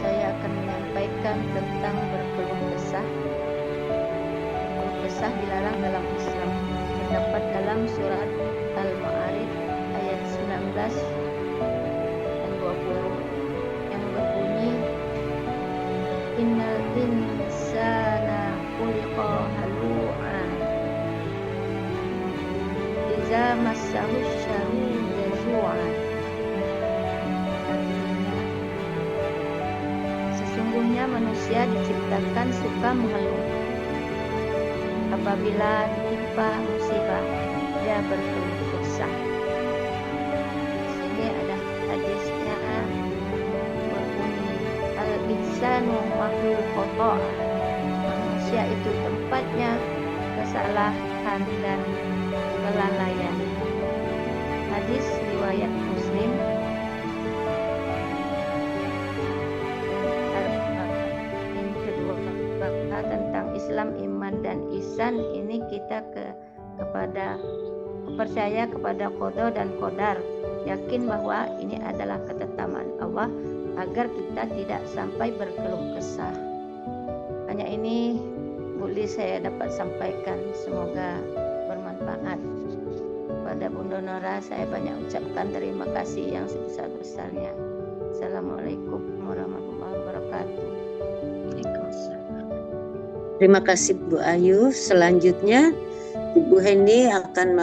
Saya akan menyampaikan tentang berkeluh kesah. Berkeluh kesah dilarang dalam Islam. Terdapat dalam surat Al-Ma'arij ayat 19 dan 20 yang berbunyi, Innal insana khuliqa halu'a idza massahu syarru jazua. Sesungguhnya manusia diciptakan suka mengeluh. Apabila ditimpa musibah, dia berkeluh kesah. Di sini ada hadisnya berbunyi, al-insanu makhluk khata'. Manusia itu tempatnya kesalahan dan kelalaian. Hadis riwayat Muslim. Ini kedua tentang Islam, iman dan ihsan. Ini kita percaya kepada qada dan qadar, yakin bahwa ini adalah ketetapan Allah agar kita tidak sampai berkeluh kesah. Hanya ini boleh saya dapat sampaikan, semoga bermanfaat. Kepada Bunda Nora saya banyak ucapkan terima kasih yang sebesar-besarnya. Assalamualaikum warahmatullahi wabarakatuh. Terima kasih Bu Ayu. Selanjutnya Ibu Heni akan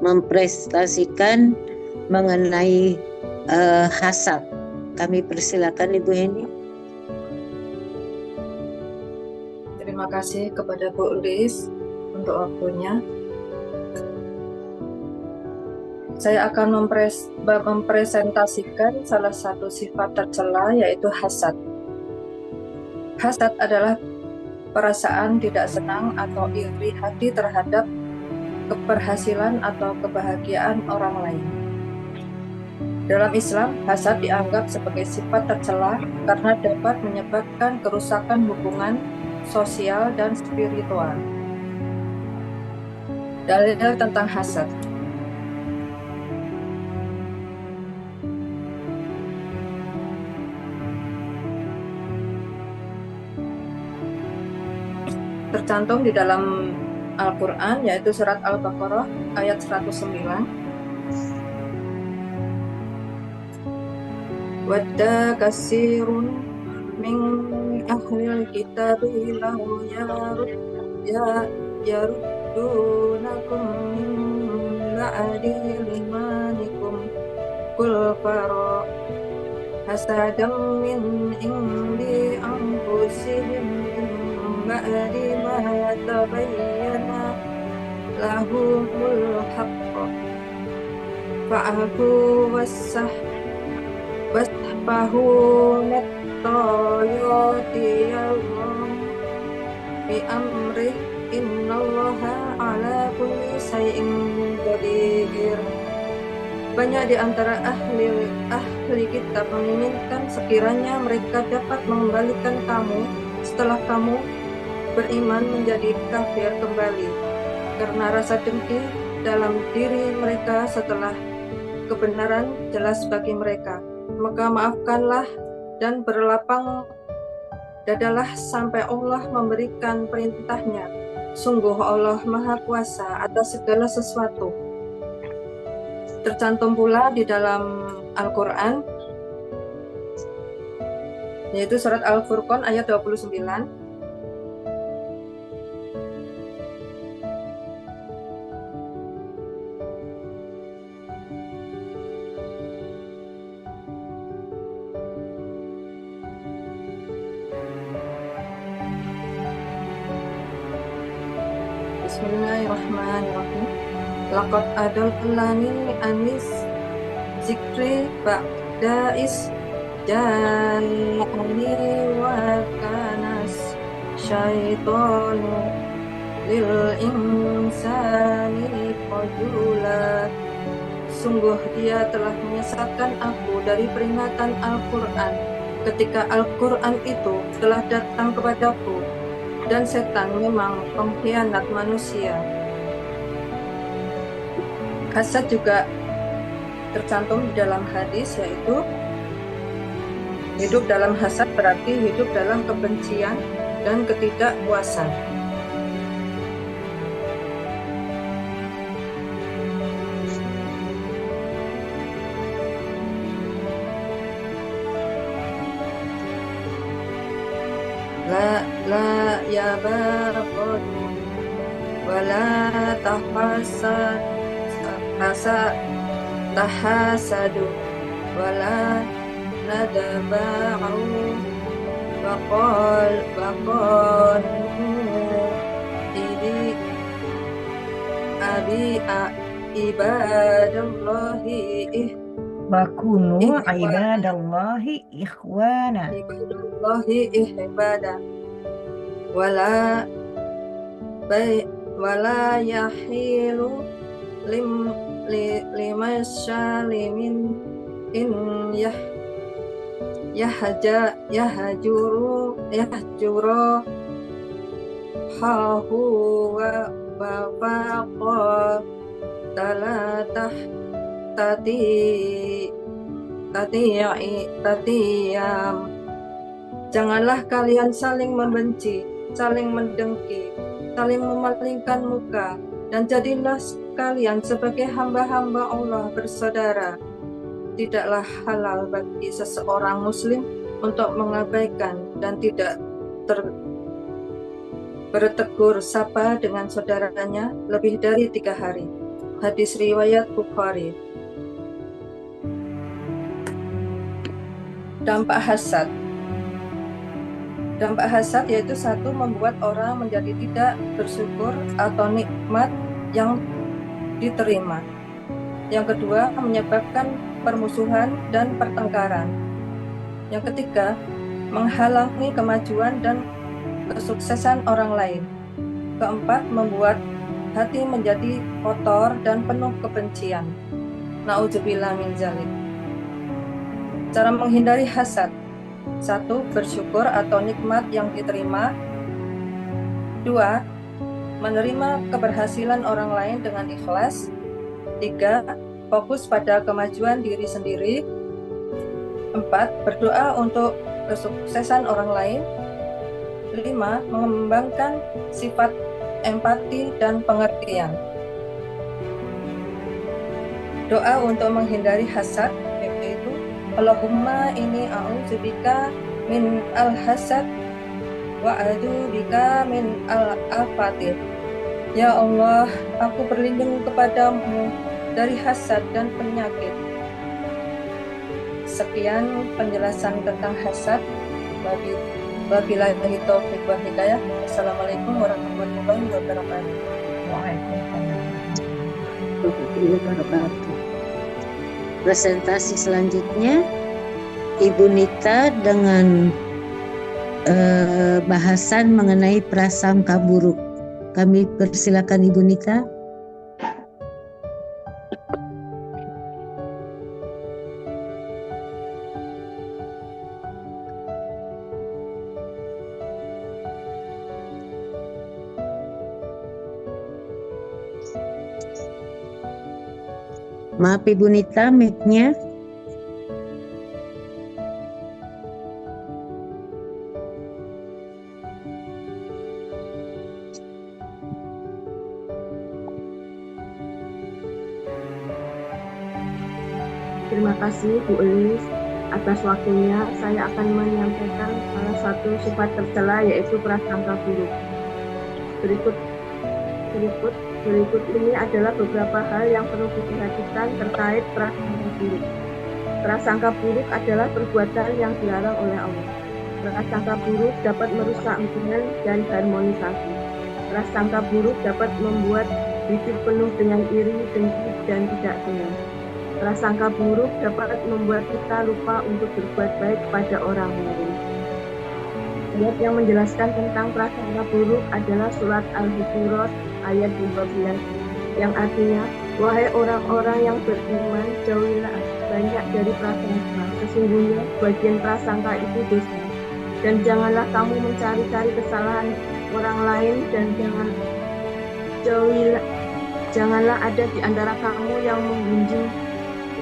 mempresentasikan mengenai hasad. Kami persilakan Ibu Heni. Terima kasih kepada Bu Lis untuk waktunya. Saya akan mempresentasikan salah satu sifat tercela, yaitu hasad. Hasad adalah perasaan tidak senang atau iri hati terhadap keberhasilan atau kebahagiaan orang lain. Dalam Islam, hasad dianggap sebagai sifat tercela karena dapat menyebabkan kerusakan hubungan sosial dan spiritual. Dalil tentang hasad. Tercantum di dalam Al-Quran, yaitu surat Al-Baqarah ayat 109. Wadda kasirun min ahlil kitabi law yaruddunakum min ba'di imanikum kul fara hasadam min indi anfusihim ba'di ma tabayyana lahumul haqq fa'afu wasfahu nattayati Allah bi amrih innallaha ala kulli shay'in qadir. Banyak di antara ahli kitab menginginkan sekiranya mereka dapat mengembalikan kamu setelah kamu beriman menjadi kafir kembali, karena rasa dengki dalam diri mereka setelah kebenaran jelas bagi mereka. maka maafkanlah dan berlapang dadalah sampai Allah memberikan perintahnya. Sungguh Allah Maha Kuasa atas segala sesuatu. Tercantum pula di dalam Al-Quran, yaitu surat Al-Furqan ayat 29. Bismillahirrahmanirrahim. Laqad adallani anis zikri ba'da is ja'ani wa kanas syaitanu lil insani qadula. Sungguh dia telah menyesatkan aku dari peringatan Al-Quran ketika Al-Quran itu telah datang kepadaku, dan setan memang pengkhianat manusia. Hasad juga tercantum di dalam hadis, yaitu hidup dalam hasad berarti hidup dalam kebencian dan ketidakpuasan. La ya baghadu wala tahasadu wala nadaba'u waqal ini ibadallahi Wakunu ibadallahi ikhwana. Ibadallahi ihbada wala yahilu limasyalimin in yahjuru hahu wa faqa talatah tatiyam. Janganlah kalian saling membenci, saling mendengki, saling memalingkan muka, dan jadilah kalian sebagai hamba-hamba Allah bersaudara. Tidaklah halal bagi seseorang muslim untuk mengabaikan dan tidak bertegur sapa dengan saudaranya lebih dari 3 hari. Hadis riwayat Bukhari. Dampak hasad. Dampak hasad yaitu satu, membuat orang menjadi tidak bersyukur atau nikmat yang diterima. Yang kedua, menyebabkan permusuhan dan pertengkaran. Yang ketiga, menghalangi kemajuan dan kesuksesan orang lain. Keempat, membuat hati menjadi kotor dan penuh kebencian. Na'udzubillah min dzalik. Cara menghindari hasad. 1. Bersyukur atau nikmat yang diterima. 2. Menerima keberhasilan orang lain dengan ikhlas. 3. Fokus pada kemajuan diri sendiri. 4. Berdoa untuk kesuksesan orang lain. 5. Mengembangkan sifat empati dan pengertian. Doa untuk menghindari hasad, yaitu Allahumma inni a'udzubika min al-hasad wa a'udzubika min al-afatir. Ya Allah, aku berlindung kepadamu dari hasad dan penyakit. Sekian penjelasan tentang hasad. Wabillahi taufiq wal hidayah. Assalamualaikum warahmatullahi wabarakatuh. Waalaikumsalam. Presentasi selanjutnya Ibu Nita dengan bahasan mengenai prasangka buruk. Kami persilakan Ibu Nita. Maaf Ibu Nita, mic-nya. Terima kasih Bu Elis atas waktunya. Saya akan menyampaikan salah satu sifat tercela, yaitu prasangka buruk. Berikut ini adalah beberapa hal yang perlu diperhatikan terkait prasangka buruk. Prasangka buruk adalah perbuatan yang dilarang oleh Allah. Prasangka buruk dapat merusak hubungan dan harmonisasi. Prasangka buruk dapat membuat hidup penuh dengan iri, dengki, dan tidak senang. Prasangka buruk dapat membuat kita lupa untuk berbuat baik pada orang lain. Ayat yang menjelaskan tentang prasangka buruk adalah surat Al-Hujurat ayat 12, yang artinya, wahai orang-orang yang beriman, jauhilah banyak dari prasangka. Sesungguhnya bagian prasangka itu dosa. Dan janganlah kamu mencari-cari kesalahan orang lain, dan janganlah ada di antara kamu yang menggunjing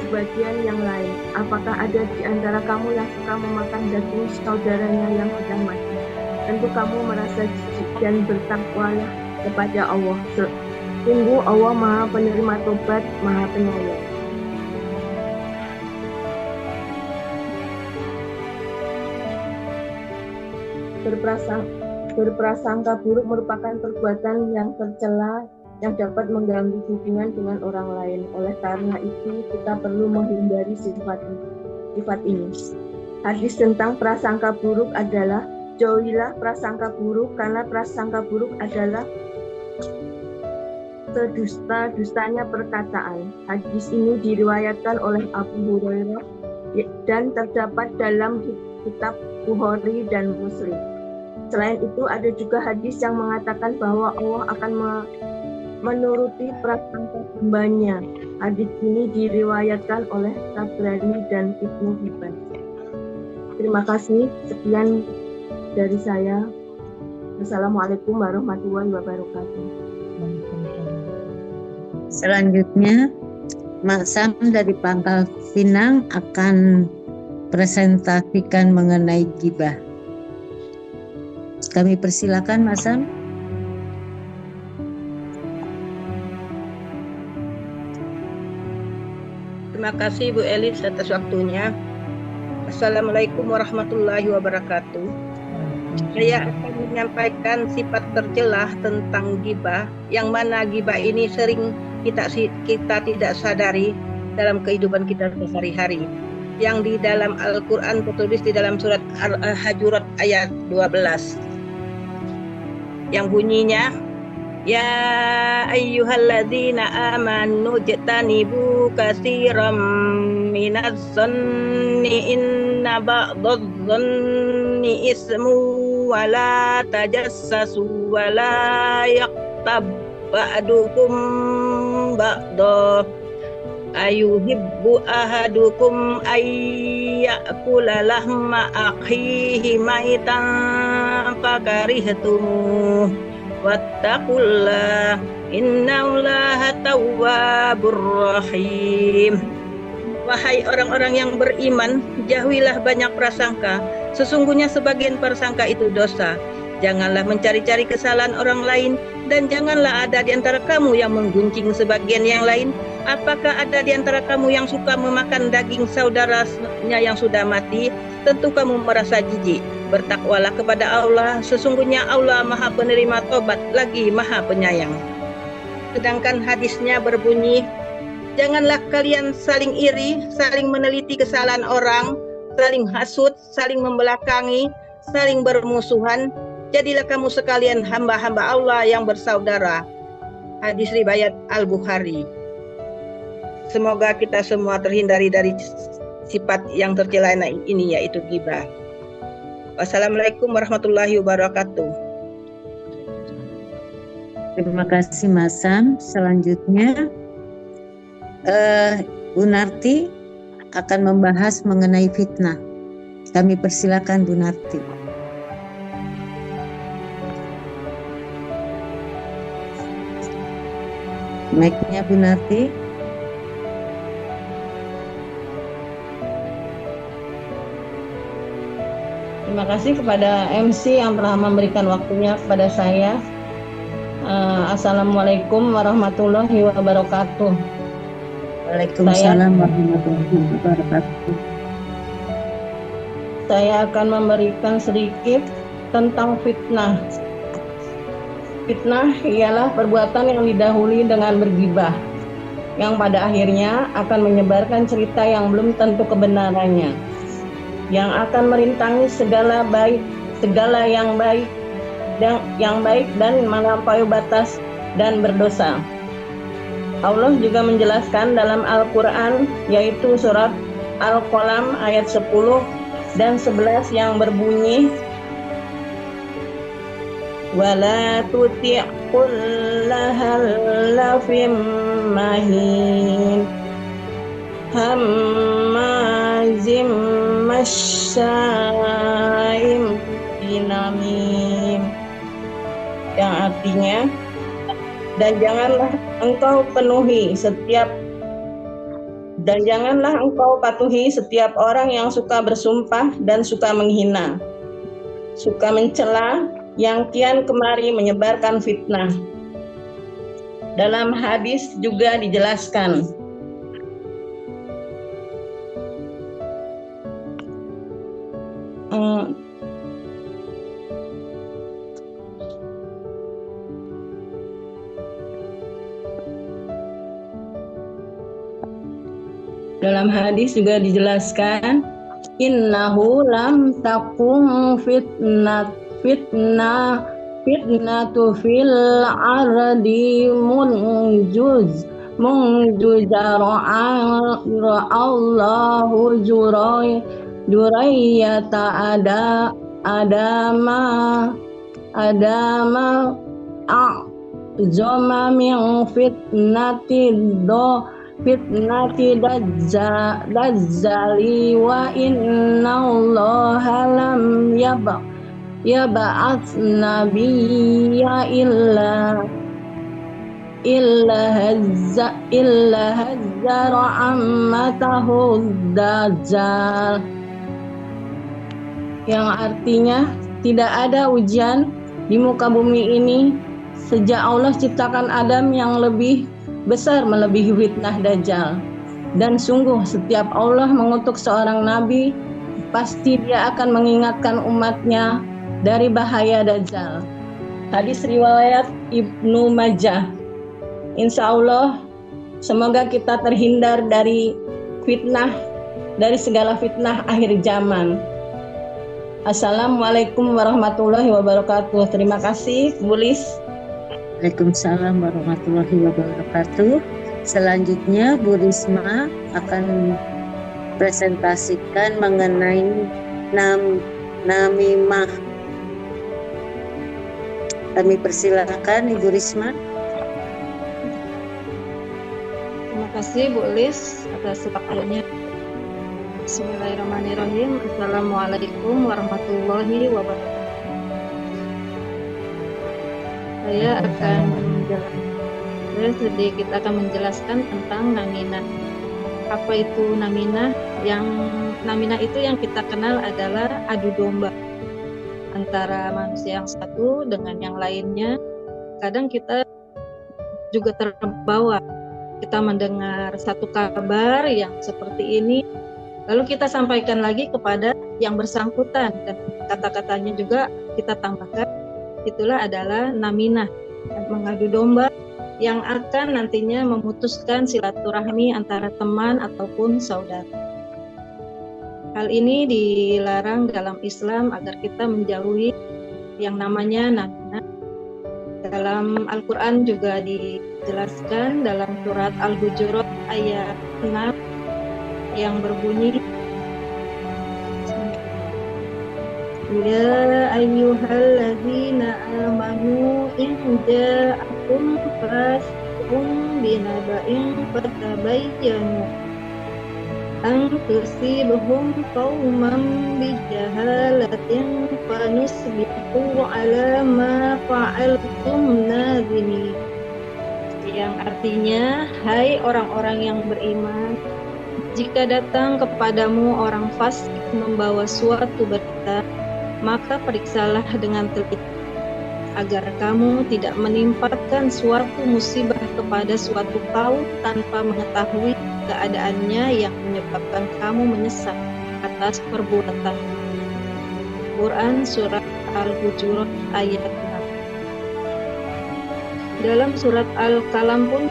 sebagian yang lain. Apakah ada di antara kamu yang suka memakan daging saudaranya yang sedang mati? Tentu kamu merasa jijik dan bertakwalah kepada Allah. Sungguh Allah Maha Penerima Tobat, Maha Penyayang. Berprasangka buruk merupakan perbuatan yang tercela yang dapat mengganggu hubungan dengan orang lain. Oleh karena itu, kita perlu menghindari sifat ini. Hadis tentang prasangka buruk adalah, jauhilah prasangka buruk, karena prasangka buruk adalah sedusta-dustanya perkataan. Hadis ini diriwayatkan oleh Abu Hurairah dan terdapat dalam kitab Bukhari dan Muslim. Selain itu, ada juga hadis yang mengatakan bahwa Allah akan menuruti prasangka hambanya. Hadis ini diriwayatkan oleh Tabrani dan Ibnu Hibban. Terima kasih. Sekian dari saya. Wassalamualaikum warahmatullahi wabarakatuh. Selanjutnya, Mak Sam dari Pangkal Pinang akan presentasikan mengenai ghibah. Kami persilakan, Mak Sam. Terima kasih Bu Elis atas waktunya. Assalamualaikum warahmatullahi wabarakatuh. Saya akan menyampaikan sifat tercela tentang ghibah, yang mana ghibah ini sering kita tidak sadari dalam kehidupan kita sehari-hari. Yang di dalam Al-Quran tertulis di dalam surat Al-Hujurat ayat 12. Yang bunyinya, ya ayyuhalladzina amanu jtanibu katsiran minaz zanni inna ba'dadh-dhanni ismu wa la tajassasu wa la yaqtab ba'dukum ba'dha ayuhibbu ahadukum ayyakula lahma akhihi maitan fakarihtumuh wattaqullah innallaha tawwabur rahim. Wahai orang-orang yang beriman, jauhilah banyak prasangka. Sesungguhnya sebagian prasangka itu dosa. Janganlah mencari-cari kesalahan orang lain, dan janganlah ada di antara kamu yang menggunjing sebagian yang lain. Apakah ada di antara kamu yang suka memakan daging saudaranya yang sudah mati? Tentu kamu merasa jijik. Bertakwalah kepada Allah, sesungguhnya Allah Maha Penerima Tobat lagi Maha Penyayang. Sedangkan hadisnya berbunyi, janganlah kalian saling iri, saling meneliti kesalahan orang, saling hasut, saling membelakangi, saling bermusuhan. Jadilah kamu sekalian hamba-hamba Allah yang bersaudara. Hadis riwayat Al-Bukhari. Semoga kita semua terhindari dari sifat yang tercela ini, yaitu ghibah. Wassalamualaikum warahmatullahi wabarakatuh. Terima kasih, Mas Sam. Selanjutnya, Bu Narti akan membahas mengenai fitnah. Kami persilakan Bu Narti. Mic-nya Bu Narti. Terima kasih kepada MC yang telah memberikan waktunya kepada saya. Assalamualaikum warahmatullahi wabarakatuh. Waalaikumsalam warahmatullahi wabarakatuh. Saya akan memberikan sedikit tentang fitnah. Fitnah ialah perbuatan yang didahului dengan bergibah, yang pada akhirnya akan menyebarkan cerita yang belum tentu kebenarannya, yang akan merintangi segala yang baik dan melampaui batas dan berdosa. Allah juga menjelaskan dalam Al-Quran, yaitu surat Al-Qalam ayat 10 dan 11 yang berbunyi, wala tuti' kullahallafim mahin hammazim masya'im binamim, yang artinya, dan janganlah engkau patuhi setiap orang yang suka bersumpah dan suka menghina, suka mencela, yang kian kemari menyebarkan fitnah. Dalam hadis juga dijelaskan, innahu lam takum fitnatu fil ardi Allahu jurayyata adama a'zama min fitnati dajjali wa innallaha lam yab'ats nabiyya illa hazzara ammatahu dajjal, yang artinya tidak ada ujian di muka bumi ini sejak Allah ciptakan Adam yang lebih besar melebihi fitnah Dajjal. Dan sungguh setiap Allah mengutuk seorang nabi, pasti dia akan mengingatkan umatnya dari bahaya Dajjal. Hadis riwayat Ibnu Majah. Insya Allah semoga kita terhindar dari fitnah, dari segala fitnah akhir zaman. Assalamualaikum warahmatullahi wabarakatuh. Terima kasih, Bu Lis. Waalaikumsalam warahmatullahi wabarakatuh. Selanjutnya Bu Risma akan presentasikan mengenai namimah. Kami persilakan Ibu Risma. Terima kasih Bu Lis atas waktunya. Bismillahirrahmanirrahim. Assalamualaikum warahmatullahi wabarakatuh. Saya sedikit akan menjelaskan tentang naminah. Apa itu naminah? Yang naminah itu yang kita kenal adalah adu domba antara manusia yang satu dengan yang lainnya. Kadang kita juga terbawa, kita mendengar satu kabar yang seperti ini, lalu kita sampaikan lagi kepada yang bersangkutan dan kata-katanya juga kita tambahkan. Itulah adalah naminah, mengadu domba yang akan nantinya memutuskan silaturahmi antara teman ataupun saudara. Hal ini dilarang dalam Islam agar kita menjauhi yang namanya naminah. Dalam Al-Quran juga dijelaskan dalam surat Al-Hujurat ayat 6 yang berbunyi, ya ayyuhalladzina amanu in ja'akum fasiqun binaba'in fatabayyanu an tusibhum qauman bijahalatin fanusbihu ala ma fa'altum nadhimin, yang artinya, hai orang-orang yang beriman, jika datang kepadamu orang fasik membawa suatu berita, maka periksalah dengan teliti. agar kamu tidak menimpakan suatu musibah kepada suatu kaum tanpa mengetahui keadaannya yang menyebabkan kamu menyesal atas perbuatan. Quran Surat Al-Hujurat ayat 6. Dalam surat Al-Qalam pun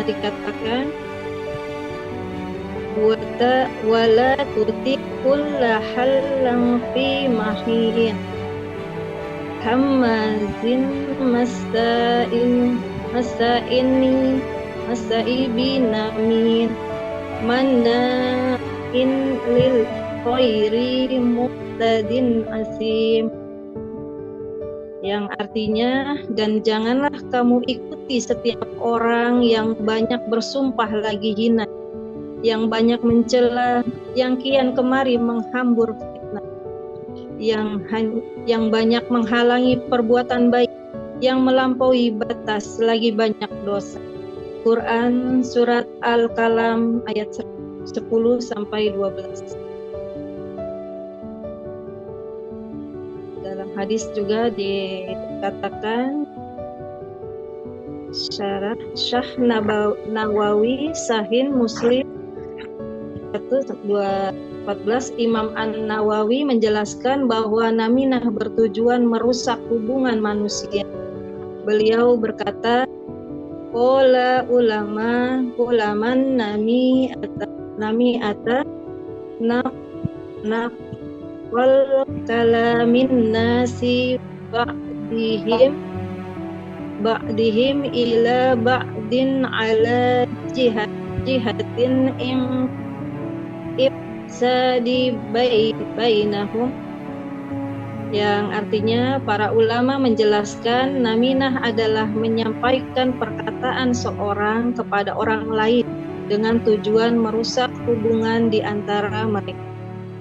dikatakan wala tuti kulla hallan fi mahin hammazin masaibinamin manna'in lil khairi muqtadin asim, yang artinya, dan janganlah kamu ikuti setiap orang yang banyak bersumpah lagi hina, yang banyak mencela, yang kian kemari menghambur fitnah, yang banyak menghalangi perbuatan baik, yang melampaui batas lagi banyak dosa. Quran Surat Al-Qalam ayat 10-12. Dalam hadis juga dikatakan Syah Nawawi Sahih Muslim 214, Imam An-Nawawi menjelaskan bahwa naminah bertujuan merusak hubungan manusia. Beliau berkata, qala ulaman nami ata wal kalamin nasi ba'dihim ila ba'din ala jihatin ifsadi bainahum, yang artinya para ulama menjelaskan naminah adalah menyampaikan perkataan seorang kepada orang lain dengan tujuan merusak hubungan di antara mereka.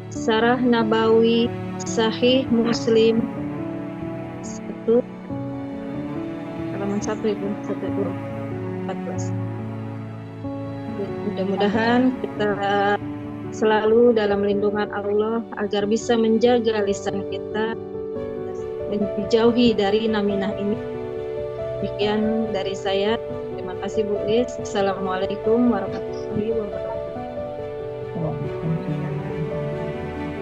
Syarah Nabawi Sahih Muslim 1 halaman 1114. Mudah-mudahan kita selalu dalam lindungan Allah agar bisa menjaga lisan kita menjauhi dari naminah ini. Demikian dari saya. Terima kasih Bu Lis. Assalamualaikum warahmatullahi wabarakatuh.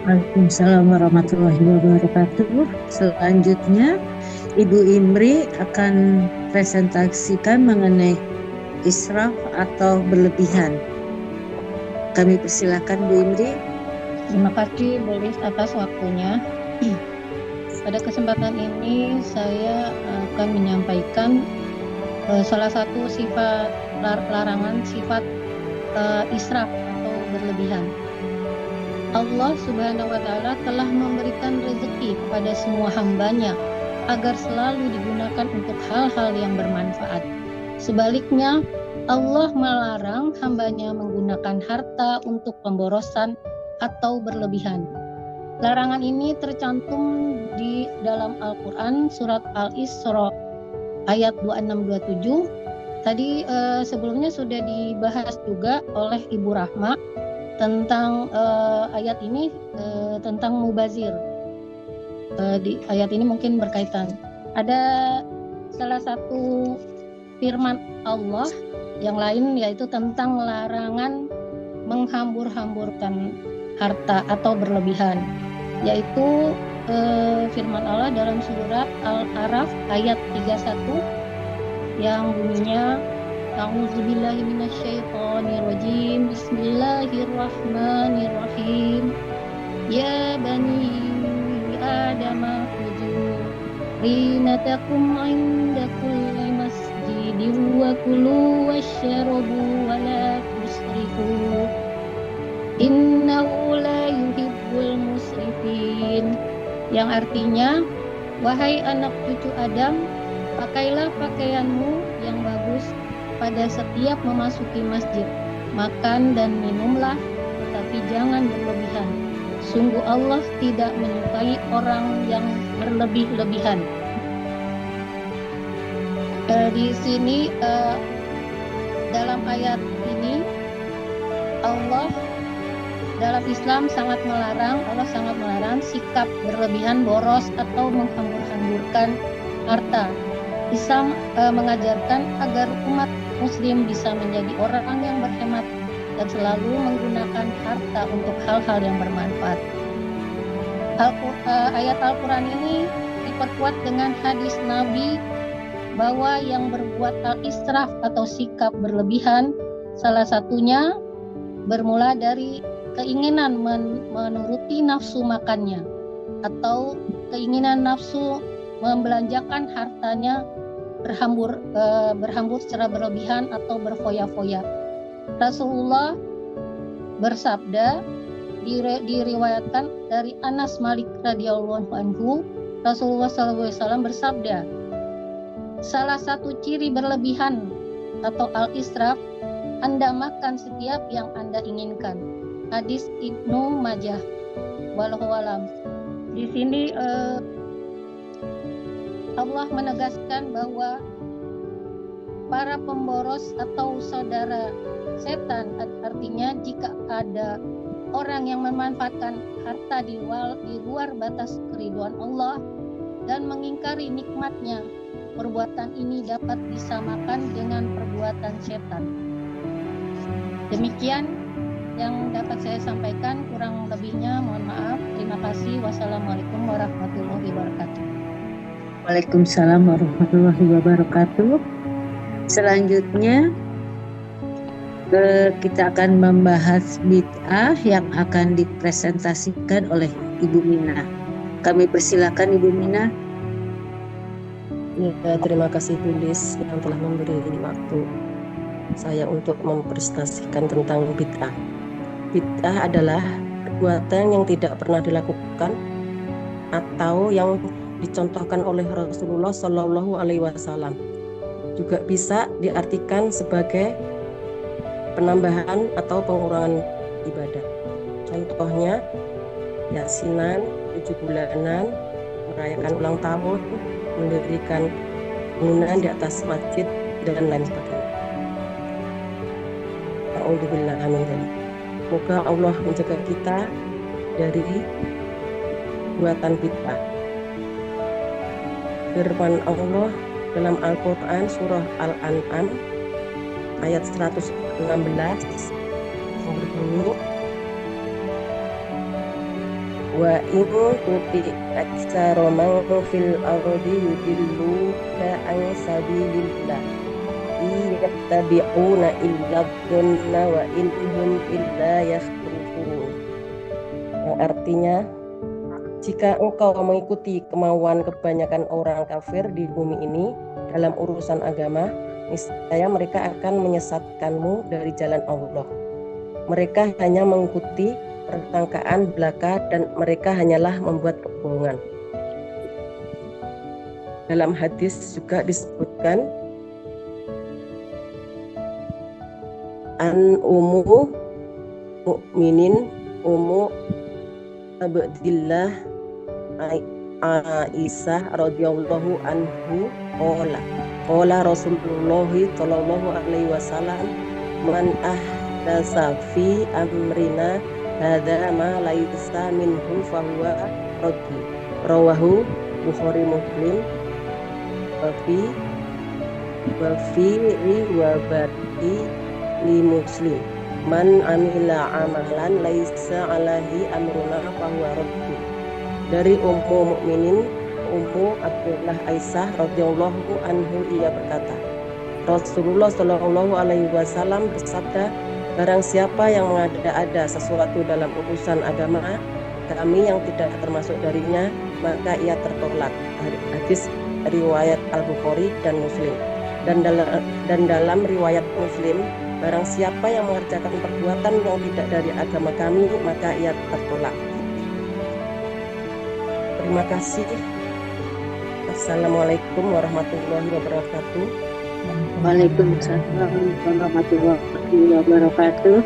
Waalaikumsalam warahmatullahi wabarakatuh. Selanjutnya Ibu Imri akan presentasikan mengenai israf atau berlebihan. Kami persilakan Bu Imri. Terima kasih Bu Lis atas waktunya. Pada kesempatan ini saya akan menyampaikan salah satu sifat larangan sifat israf atau berlebihan. Allah Subhanahu wa Ta'ala telah memberikan rezeki kepada semua hambanya agar selalu digunakan untuk hal-hal yang bermanfaat. Sebaliknya, Allah melarang hambanya menggunakan harta untuk pemborosan atau berlebihan. Larangan ini tercantum di dalam Al-Quran surat Al-Isra ayat 26-27. Tadi sebelumnya sudah dibahas juga oleh Ibu Rahma tentang ayat ini, tentang mubazir. Di ayat ini mungkin berkaitan. Ada salah satu firman Allah yang lain yaitu tentang larangan menghambur-hamburkan harta atau berlebihan, yaitu firman Allah dalam surat Al-A'raf ayat 31 yang bunyinya A'udzubillahi minasyaitonirrajim. Bismillahirrahmanirrahim. Ya bani Adama khudhu zinatakum 'inda kulli masjidin wa kulu washrabu wa la tusrifu innahu la yuhibbul musrifin, yang artinya, wahai anak cucu Adam, pakailah pakaianmu yang bagus pada setiap memasuki masjid, makan dan minumlah, tetapi jangan berlebihan. Sungguh Allah tidak menyukai orang yang berlebih-lebihan. Di sini dalam ayat ini Allah dalam Islam sangat melarang, Allah sangat melarang sikap berlebihan, boros atau menghambur-hamburkan harta. Islam mengajarkan agar umat muslim bisa menjadi orang yang berhemat dan selalu menggunakan harta untuk hal-hal yang bermanfaat. Ayat Al-Quran ini diperkuat dengan hadis Nabi bahwa yang berbuat al-israf atau sikap berlebihan salah satunya bermula dari keinginan menuruti nafsu makannya atau keinginan nafsu membelanjakan hartanya berhambur secara berlebihan atau berfoya-foya. Rasulullah bersabda, diriwayatkan dari Anas Malik radhiyallahu anhu, Rasulullah SAW bersabda, salah satu ciri berlebihan atau al-israf, Anda makan setiap yang Anda inginkan. Hadis Ibnu Majah. Wallahu alam. Di sini Allah menegaskan bahwa para pemboros atau saudara setan, artinya jika ada orang yang memanfaatkan harta di luar batas keriduan Allah dan mengingkari nikmatnya, perbuatan ini dapat disamakan dengan perbuatan setan. Demikian yang dapat saya sampaikan, kurang lebihnya mohon maaf. Terima kasih. Wassalamualaikum warahmatullahi wabarakatuh. Waalaikumsalam warahmatullahi wabarakatuh. Selanjutnya kita akan membahas bid'ah yang akan dipresentasikan oleh Ibu Mina. Kami persilakan Ibu Mina. Ya, terima kasih Bu Lis yang telah memberi waktu saya untuk mempresentasikan tentang bid'ah. Bid'ah adalah perbuatan yang tidak pernah dilakukan atau yang dicontohkan oleh Rasulullah Shallallahu Alaihi Wasallam. Juga bisa diartikan sebagai penambahan atau pengurangan ibadah. Contohnya yasinan, 7 bulanan, merayakan ulang tahun, mendirikan bangunan di atas masjid dan lain sebagainya. A'udzubillah min dzalik. Semoga Allah menjaga kita dari perbuatan bid'ah. Firman Allah dalam Al-Quran surah Al-An'am ayat 116 berbunyi, wa in tuti aksara man fil ardi yudilluka an sabilillah yattabi'una illa dhanna wa innahum illa yakhrusun. Artinya, jika engkau mengikuti kemauan kebanyakan orang kafir di bumi ini dalam urusan agama, niscaya mereka akan menyesatkanmu dari jalan Allah. Mereka hanya mengikuti persangkaan belaka dan mereka hanyalah membuat kebohongan. Dalam hadis juga disebutkan, an ummu mukminin ummu Abdillah Aisyah radhiyallahu anhu qala Rasulullah sallallahu alaihi wasallam man ahdatsa fi amrina hadza ma laisa minhu fahuwa raddi. Rawahu Bukhari Muslim. Wa fi riwayati li Muslim man amila amalan laisa alaihi amruna fahuwa raddi. Dari Ummu Mukminin Ummu Abdullah Aisyah radhiyallahu anhu, ia berkata, Rasulullah Shallallahu alaihi wasallam bersabda, barang siapa yang mengada-ada sesuatu dalam urusan agama kami yang tidak termasuk darinya, maka ia tertolak. Hadis riwayat Al-Bukhari dan Muslim. Dan dalam riwayat Muslim, barang siapa yang mengerjakan perbuatan yang tidak dari agama kami, maka ia tertolak. Terima kasih. Assalamualaikum warahmatullahi wabarakatuh. Waalaikumsalam warahmatullahi wabarakatuh.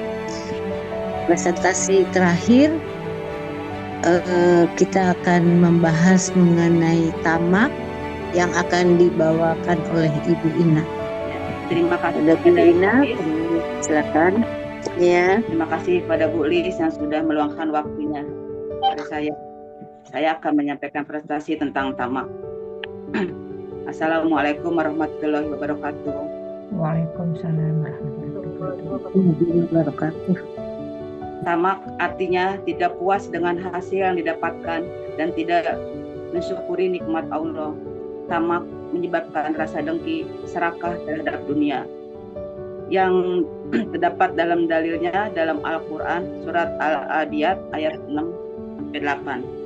Presentasi terakhir kita akan membahas mengenai tamak yang akan dibawakan oleh Ibu Ina. Terima kasih Ibu Ina, silakan. Ya. Terima kasih pada Bu Lis yang sudah meluangkan waktunya pada saya. Saya akan menyampaikan presentasi tentang tamak. Assalamualaikum warahmatullahi wabarakatuh. Waalaikumsalam warahmatullahi wabarakatuh. Tamak artinya tidak puas dengan hasil yang didapatkan dan tidak mensyukuri nikmat Allah. Tamak menyebabkan rasa dengki, serakah terhadap dunia. Yang terdapat dalam dalilnya dalam Al-Quran surat Al-Adiyat ayat 6-8.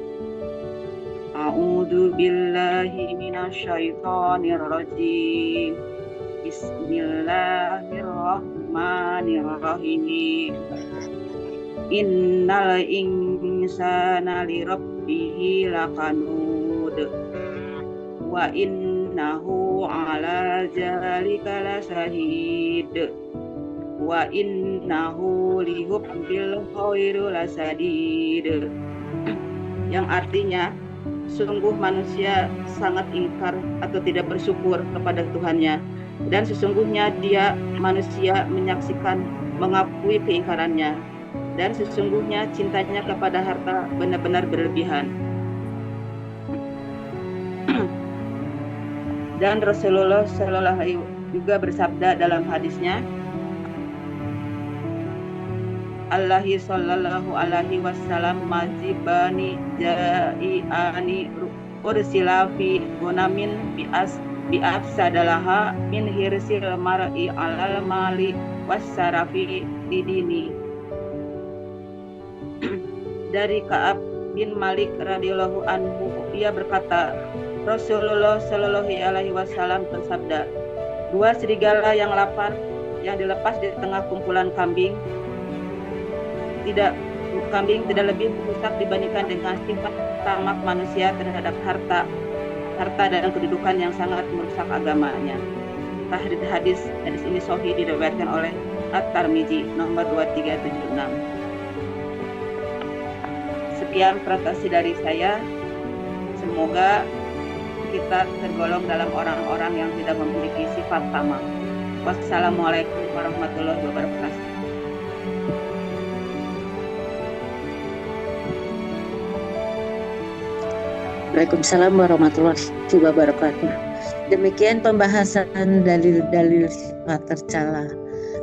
A'udzu billahi minasyaitonir rajim. Bismillahirrahmanirrahim. Innal insana lirabbihi lakanud wa innahu ala dzalika lasahid wa innahu lihubbil khairi lasadid. Yang artinya, sungguh manusia sangat ingkar atau tidak bersyukur kepada Tuhannya, dan sesungguhnya dia manusia menyaksikan mengakui keingkarannya, dan sesungguhnya cintanya kepada harta benar-benar berlebihan. Dan Rasulullah Shallallahu Alaihi juga bersabda dalam hadisnya, Allahi Sallallahu Alaihi Wasallam mazibani jai'ani ursilafi gunamin bi'afsadalaha min hirsil mar'i alal mali wassarafi didini. Dari Ka'ab bin Malik radhiyallahu anhu, ia berkata, Rasulullah Shallallahu Alaihi Wasallam bersabda, dua serigala yang lapar yang dilepas di tengah kumpulan kambing tidak lebih rusak dibandingkan dengan sifat tamak manusia terhadap harta dan kedudukan yang sangat merusak agamanya. Hadis ini sahih diriwayatkan oleh At-Tirmidzi nomor 2376. Sekian presentasi dari saya. Semoga kita tergolong dalam orang-orang yang tidak memiliki sifat tamak. Wassalamualaikum warahmatullahi wabarakatuh. Waalaikumsalam warahmatullahi wabarakatuh. Demikian pembahasan dalil-dalil sifat tercela.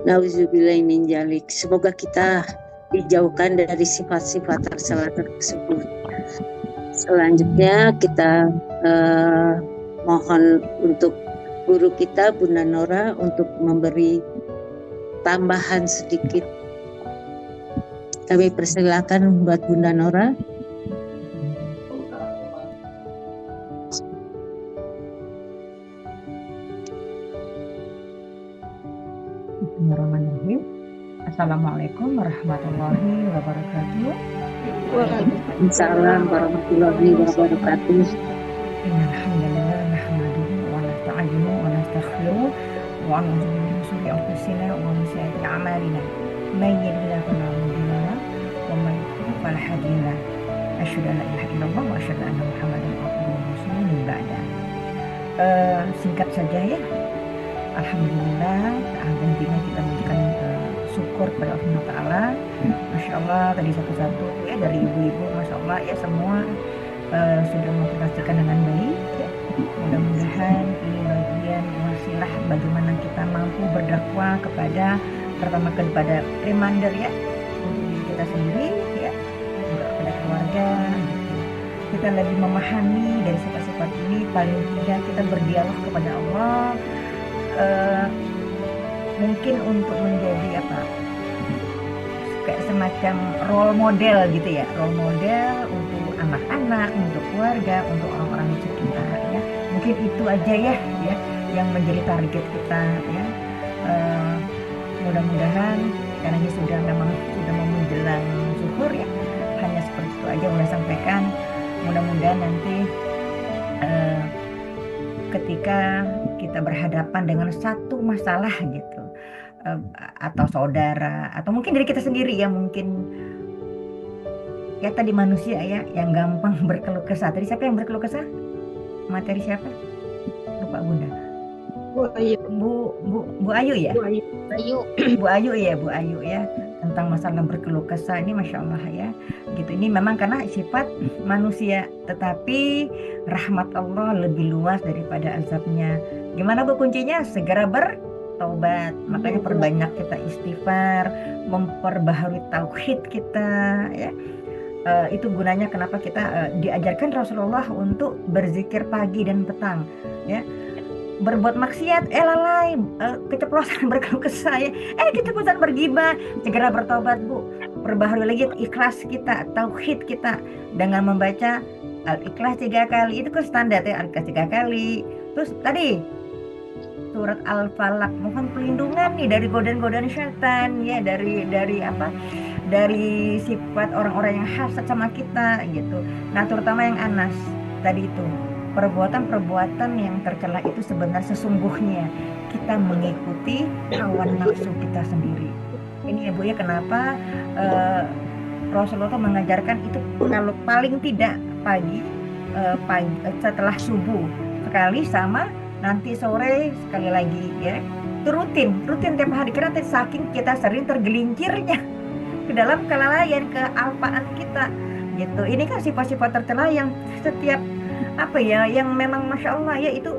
Nauzubillahi min dzalik. Semoga kita dijauhkan dari sifat-sifat tercela tersebut. Selanjutnya kita mohon untuk guru kita Bunda Nora untuk memberi tambahan sedikit. Kami persilakan buat Bunda Nora. Bismillahirrahmanirrahim. Assalamualaikum warahmatullahi wabarakatuh. Waalaikumsalam warahmatullahi wabarakatuh. Innal hamdalillah nahmaduhu wa nasta'inuhu wa nastaghfiruh wa na'udzu billahi min shururi anfusina wa min sayyiati a'malina. May yahdihillahu fala mudilla lahu wa may yudlil fala hadiya lahu. Asyhadu an la ilaha illallah wa asyhadu anna Muhammadan abduhu wa rasuluhu min ba'da. Singkat saja ya. Alhamdulillah, intinya kita mengucapkan syukur kepada Allah Ta'ala. Masya Allah, tadi satu-satu ya dari ibu-ibu, Masya Allah ya semua sudah memperhatikan dengan baik ya. Mudah-mudahan ini bagian wasilah bagaimana kita mampu berdakwah pertama kepada reminder ya, untuk diri kita sendiri ya, juga kepada keluarga gitu. Kita lebih memahami dari sifat-sifat ini, paling tidak kita berdialog kepada Allah, mungkin untuk menjadi kayak semacam role model gitu ya, role model untuk anak-anak, untuk keluarga, untuk orang-orang di sekitar ya. Mungkin itu aja ya yang menjadi target kita ya. Mudah-mudahan karena ini sudah mau menjelang zuhur ya, hanya seperti itu aja boleh sampaikan. Mudah-mudahan nanti ketika kita berhadapan dengan satu masalah gitu, atau saudara, atau mungkin dari kita sendiri ya, mungkin ya tadi manusia ya yang gampang berkeluh kesah. Tadi siapa yang berkeluh kesah? Materi siapa? Lupa Bunda. Bu Ayu ya? Bu Ayu ya, Bu Ayu ya tentang masalah berkeluh kesah ini Masya Allah ya. Gitu. Ini memang karena sifat manusia, tetapi rahmat Allah lebih luas daripada azabnya. Gimana Bu kuncinya? Segera bertobat. Makanya perbanyak kita istighfar, memperbaharui tauhid kita ya. Itu gunanya kenapa kita diajarkan Rasulullah untuk berzikir pagi dan petang ya. Berbuat maksiat, lalai, keceplosan berkeluh kesah ya, keceplosan bergibah, segera bertobat Bu, perbaharui lagi ikhlas kita, tauhid kita dengan membaca Al-Ikhlas 3 kali, itu kan standar ya, Al-Ikhlas 3 kali. Terus tadi surat Al-Falaq, mohon perlindungan nih dari godaan-godaan syaitan ya, dari apa? Dari sifat orang-orang yang hasad sama kita gitu. Nah, terutama yang Anas tadi itu. Perbuatan-perbuatan yang tercela itu sebenarnya sesungguhnya kita mengikuti hawa nafsu kita sendiri. Ini ya Bu ya, kenapa Rasulullah mengajarkan itu kalau paling tidak pagi setelah subuh sekali, sama nanti sore sekali lagi ya. Itu rutin tiap hari, karena saking kita sering tergelincirnya ke dalam kelalaian, kealpaan kita gitu. Ini kan sifat-sifat tercela yang setiap apa ya, yang memang Masya Allah ya, itu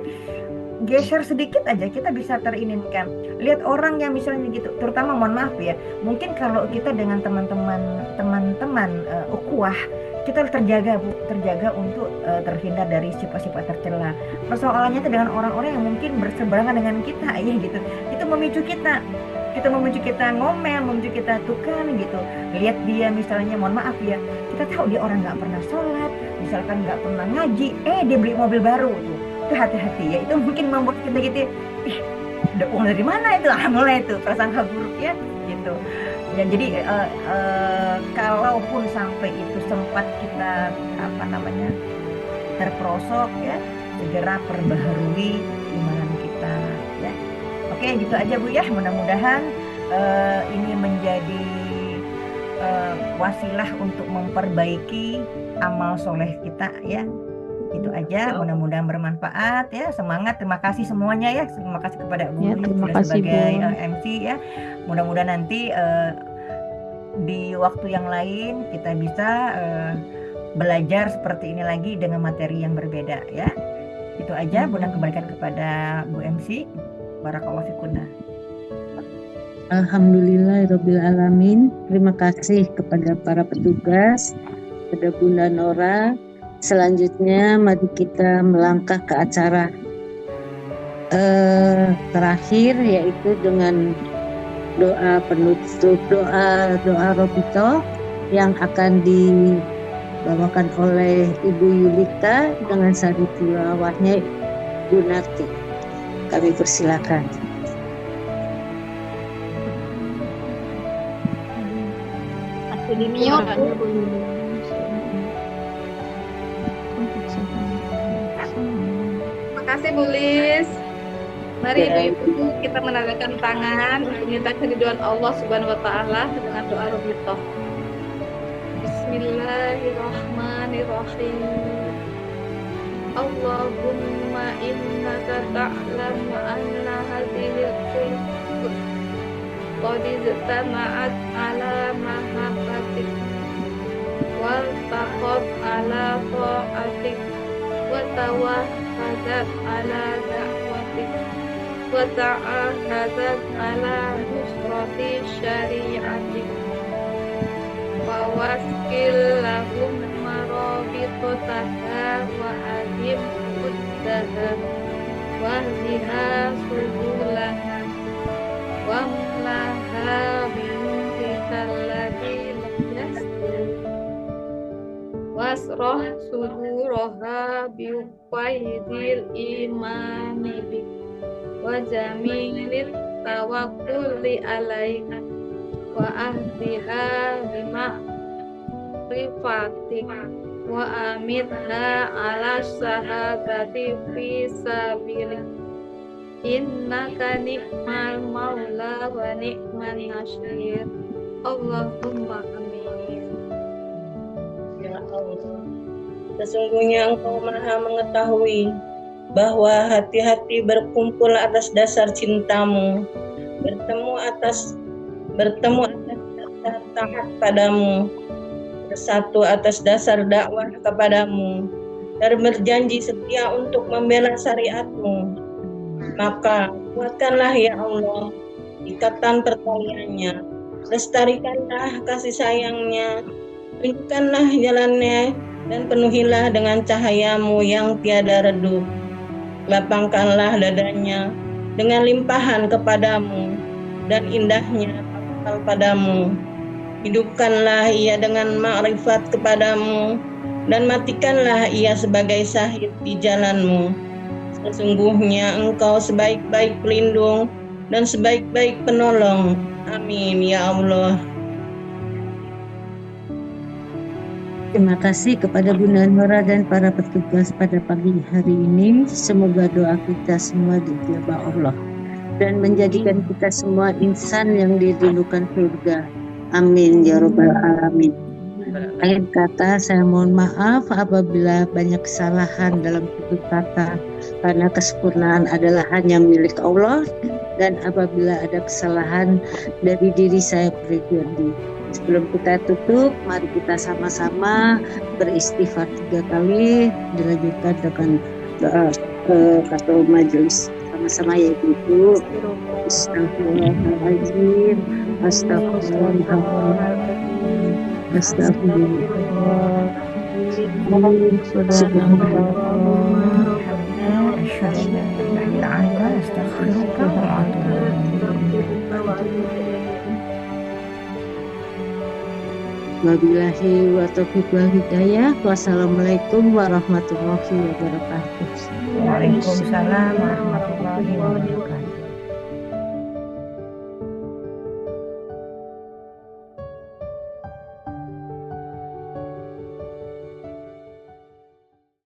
geser sedikit aja kita bisa teringinkan. Lihat orang yang misalnya gitu, terutama mohon maaf ya, mungkin kalau kita dengan teman-teman ukhuwah, kita terjaga untuk terhindar dari sifat-sifat tercela. Persoalannya itu dengan orang-orang yang mungkin berseberangan dengan kita ya gitu, itu memicu kita ngomel, memicu kita tukang gitu. Lihat dia misalnya, mohon maaf ya, kita tahu dia orang nggak pernah sholat, misalkan nggak pernah ngaji, dia beli mobil baru tuh, itu hati-hati ya, itu mungkin membuat kita gitu, udah uang dari mana itu, mulai itu prasangka buruk ya gitu. Dan jadi kalaupun sampai itu sempat kita terperosok ya, segera perbaharui iman kita ya. Oke, gitu aja Bu ya. Mudah-mudahan ini menjadi wasilah untuk memperbaiki amal soleh kita ya. Itu aja, mudah-mudahan bermanfaat ya. Semangat, terima kasih semuanya ya. Terima kasih kepada Bu sebagai MC ya. Mudah-mudahan nanti di waktu yang lain kita bisa belajar seperti ini lagi dengan materi yang berbeda ya. Itu aja, Bunda kembalikan kepada Bu MC. Barakallahu fikunna. Alhamdulillahirabbil alamin. Terima kasih kepada para petugas, kepada Bunda Nora. Selanjutnya mari kita melangkah ke acara terakhir, yaitu dengan doa penutup, doa Robito yang akan dibawakan oleh Ibu Yulika dengan sari tilawahnya Bu Narti. Kami persilakan. Aku di mute. Terima kasih Bu Lis. Mari Ibu-ibu kita menandakan tangan untuk minta keriduan Allah Subhanahu wa taala dengan doa Robito. Bismillahirrahmanirrahim. Allahumma innaka ta'lamu anna hadhihi al-qulub qad ijtama'at ala mahabbatik wal taqab ala ta'atik wa tawahhadat ala da'watik wa ta'ahadat ala nusrati syari'atik wa waskil lahum marabitataha wa adim uddaha wa hdiha subulaha wa mlaha bintikallati yastur wasroh suduraha biuqaidil imani bik wa jamilit tawakkuli alaika wa ahdiha bima rifatik wa amitha ala syahadati fi sabilik innaka ni'mal maula wa ni'man nasyir. Allahumma amin. Ya Allah, sesungguhnya Engkau Maha mengetahui bahwa hati-hati berkumpul atas dasar cintamu, bertemu atas kita taat padamu, bersatu atas dasar dakwah kepadamu, dan berjanji setia untuk membela syariat-Mu. Maka kuatkanlah ya Allah ikatan pertaliannya, lestarikanlah kasih sayangnya, tunjukkanlah jalannya, dan penuhilah dengan cahaya-Mu yang tiada redup. Lapangkanlah dadanya dengan limpahan kepadamu dan indahnya tawakal padamu. Hidupkanlah ia dengan makrifat kepadamu dan matikanlah ia sebagai syahid di jalan-Mu. Sesungguhnya Engkau sebaik-baik pelindung dan sebaik-baik penolong. Amin ya Allah. Terima kasih kepada Bunda Nora dan para petugas pada pagi hari ini. Semoga doa kita semua dijabah Allah dan menjadikan kita semua insan yang dirindukan surga. Amin ya Rabbal Alamin. Akhir kata, saya mohon maaf apabila banyak kesalahan dalam tutur kata, karena kesempurnaan adalah hanya milik Allah, dan apabila ada kesalahan dari diri saya pribadi. Sebelum kita tutup, mari kita sama-sama beristighfar 3 kali, dilanjutkan dengan doa ketua majelis. Sama-sama ya Ibu. Astagfirullahaladzim, astagfirullahaladzim, astagfirullah. Wabillahi wa taufiq wal hidayah. Wassalamualaikum warahmatullahi wabarakatuh. Waalaikumsalam warahmatullahi wabarakatuh.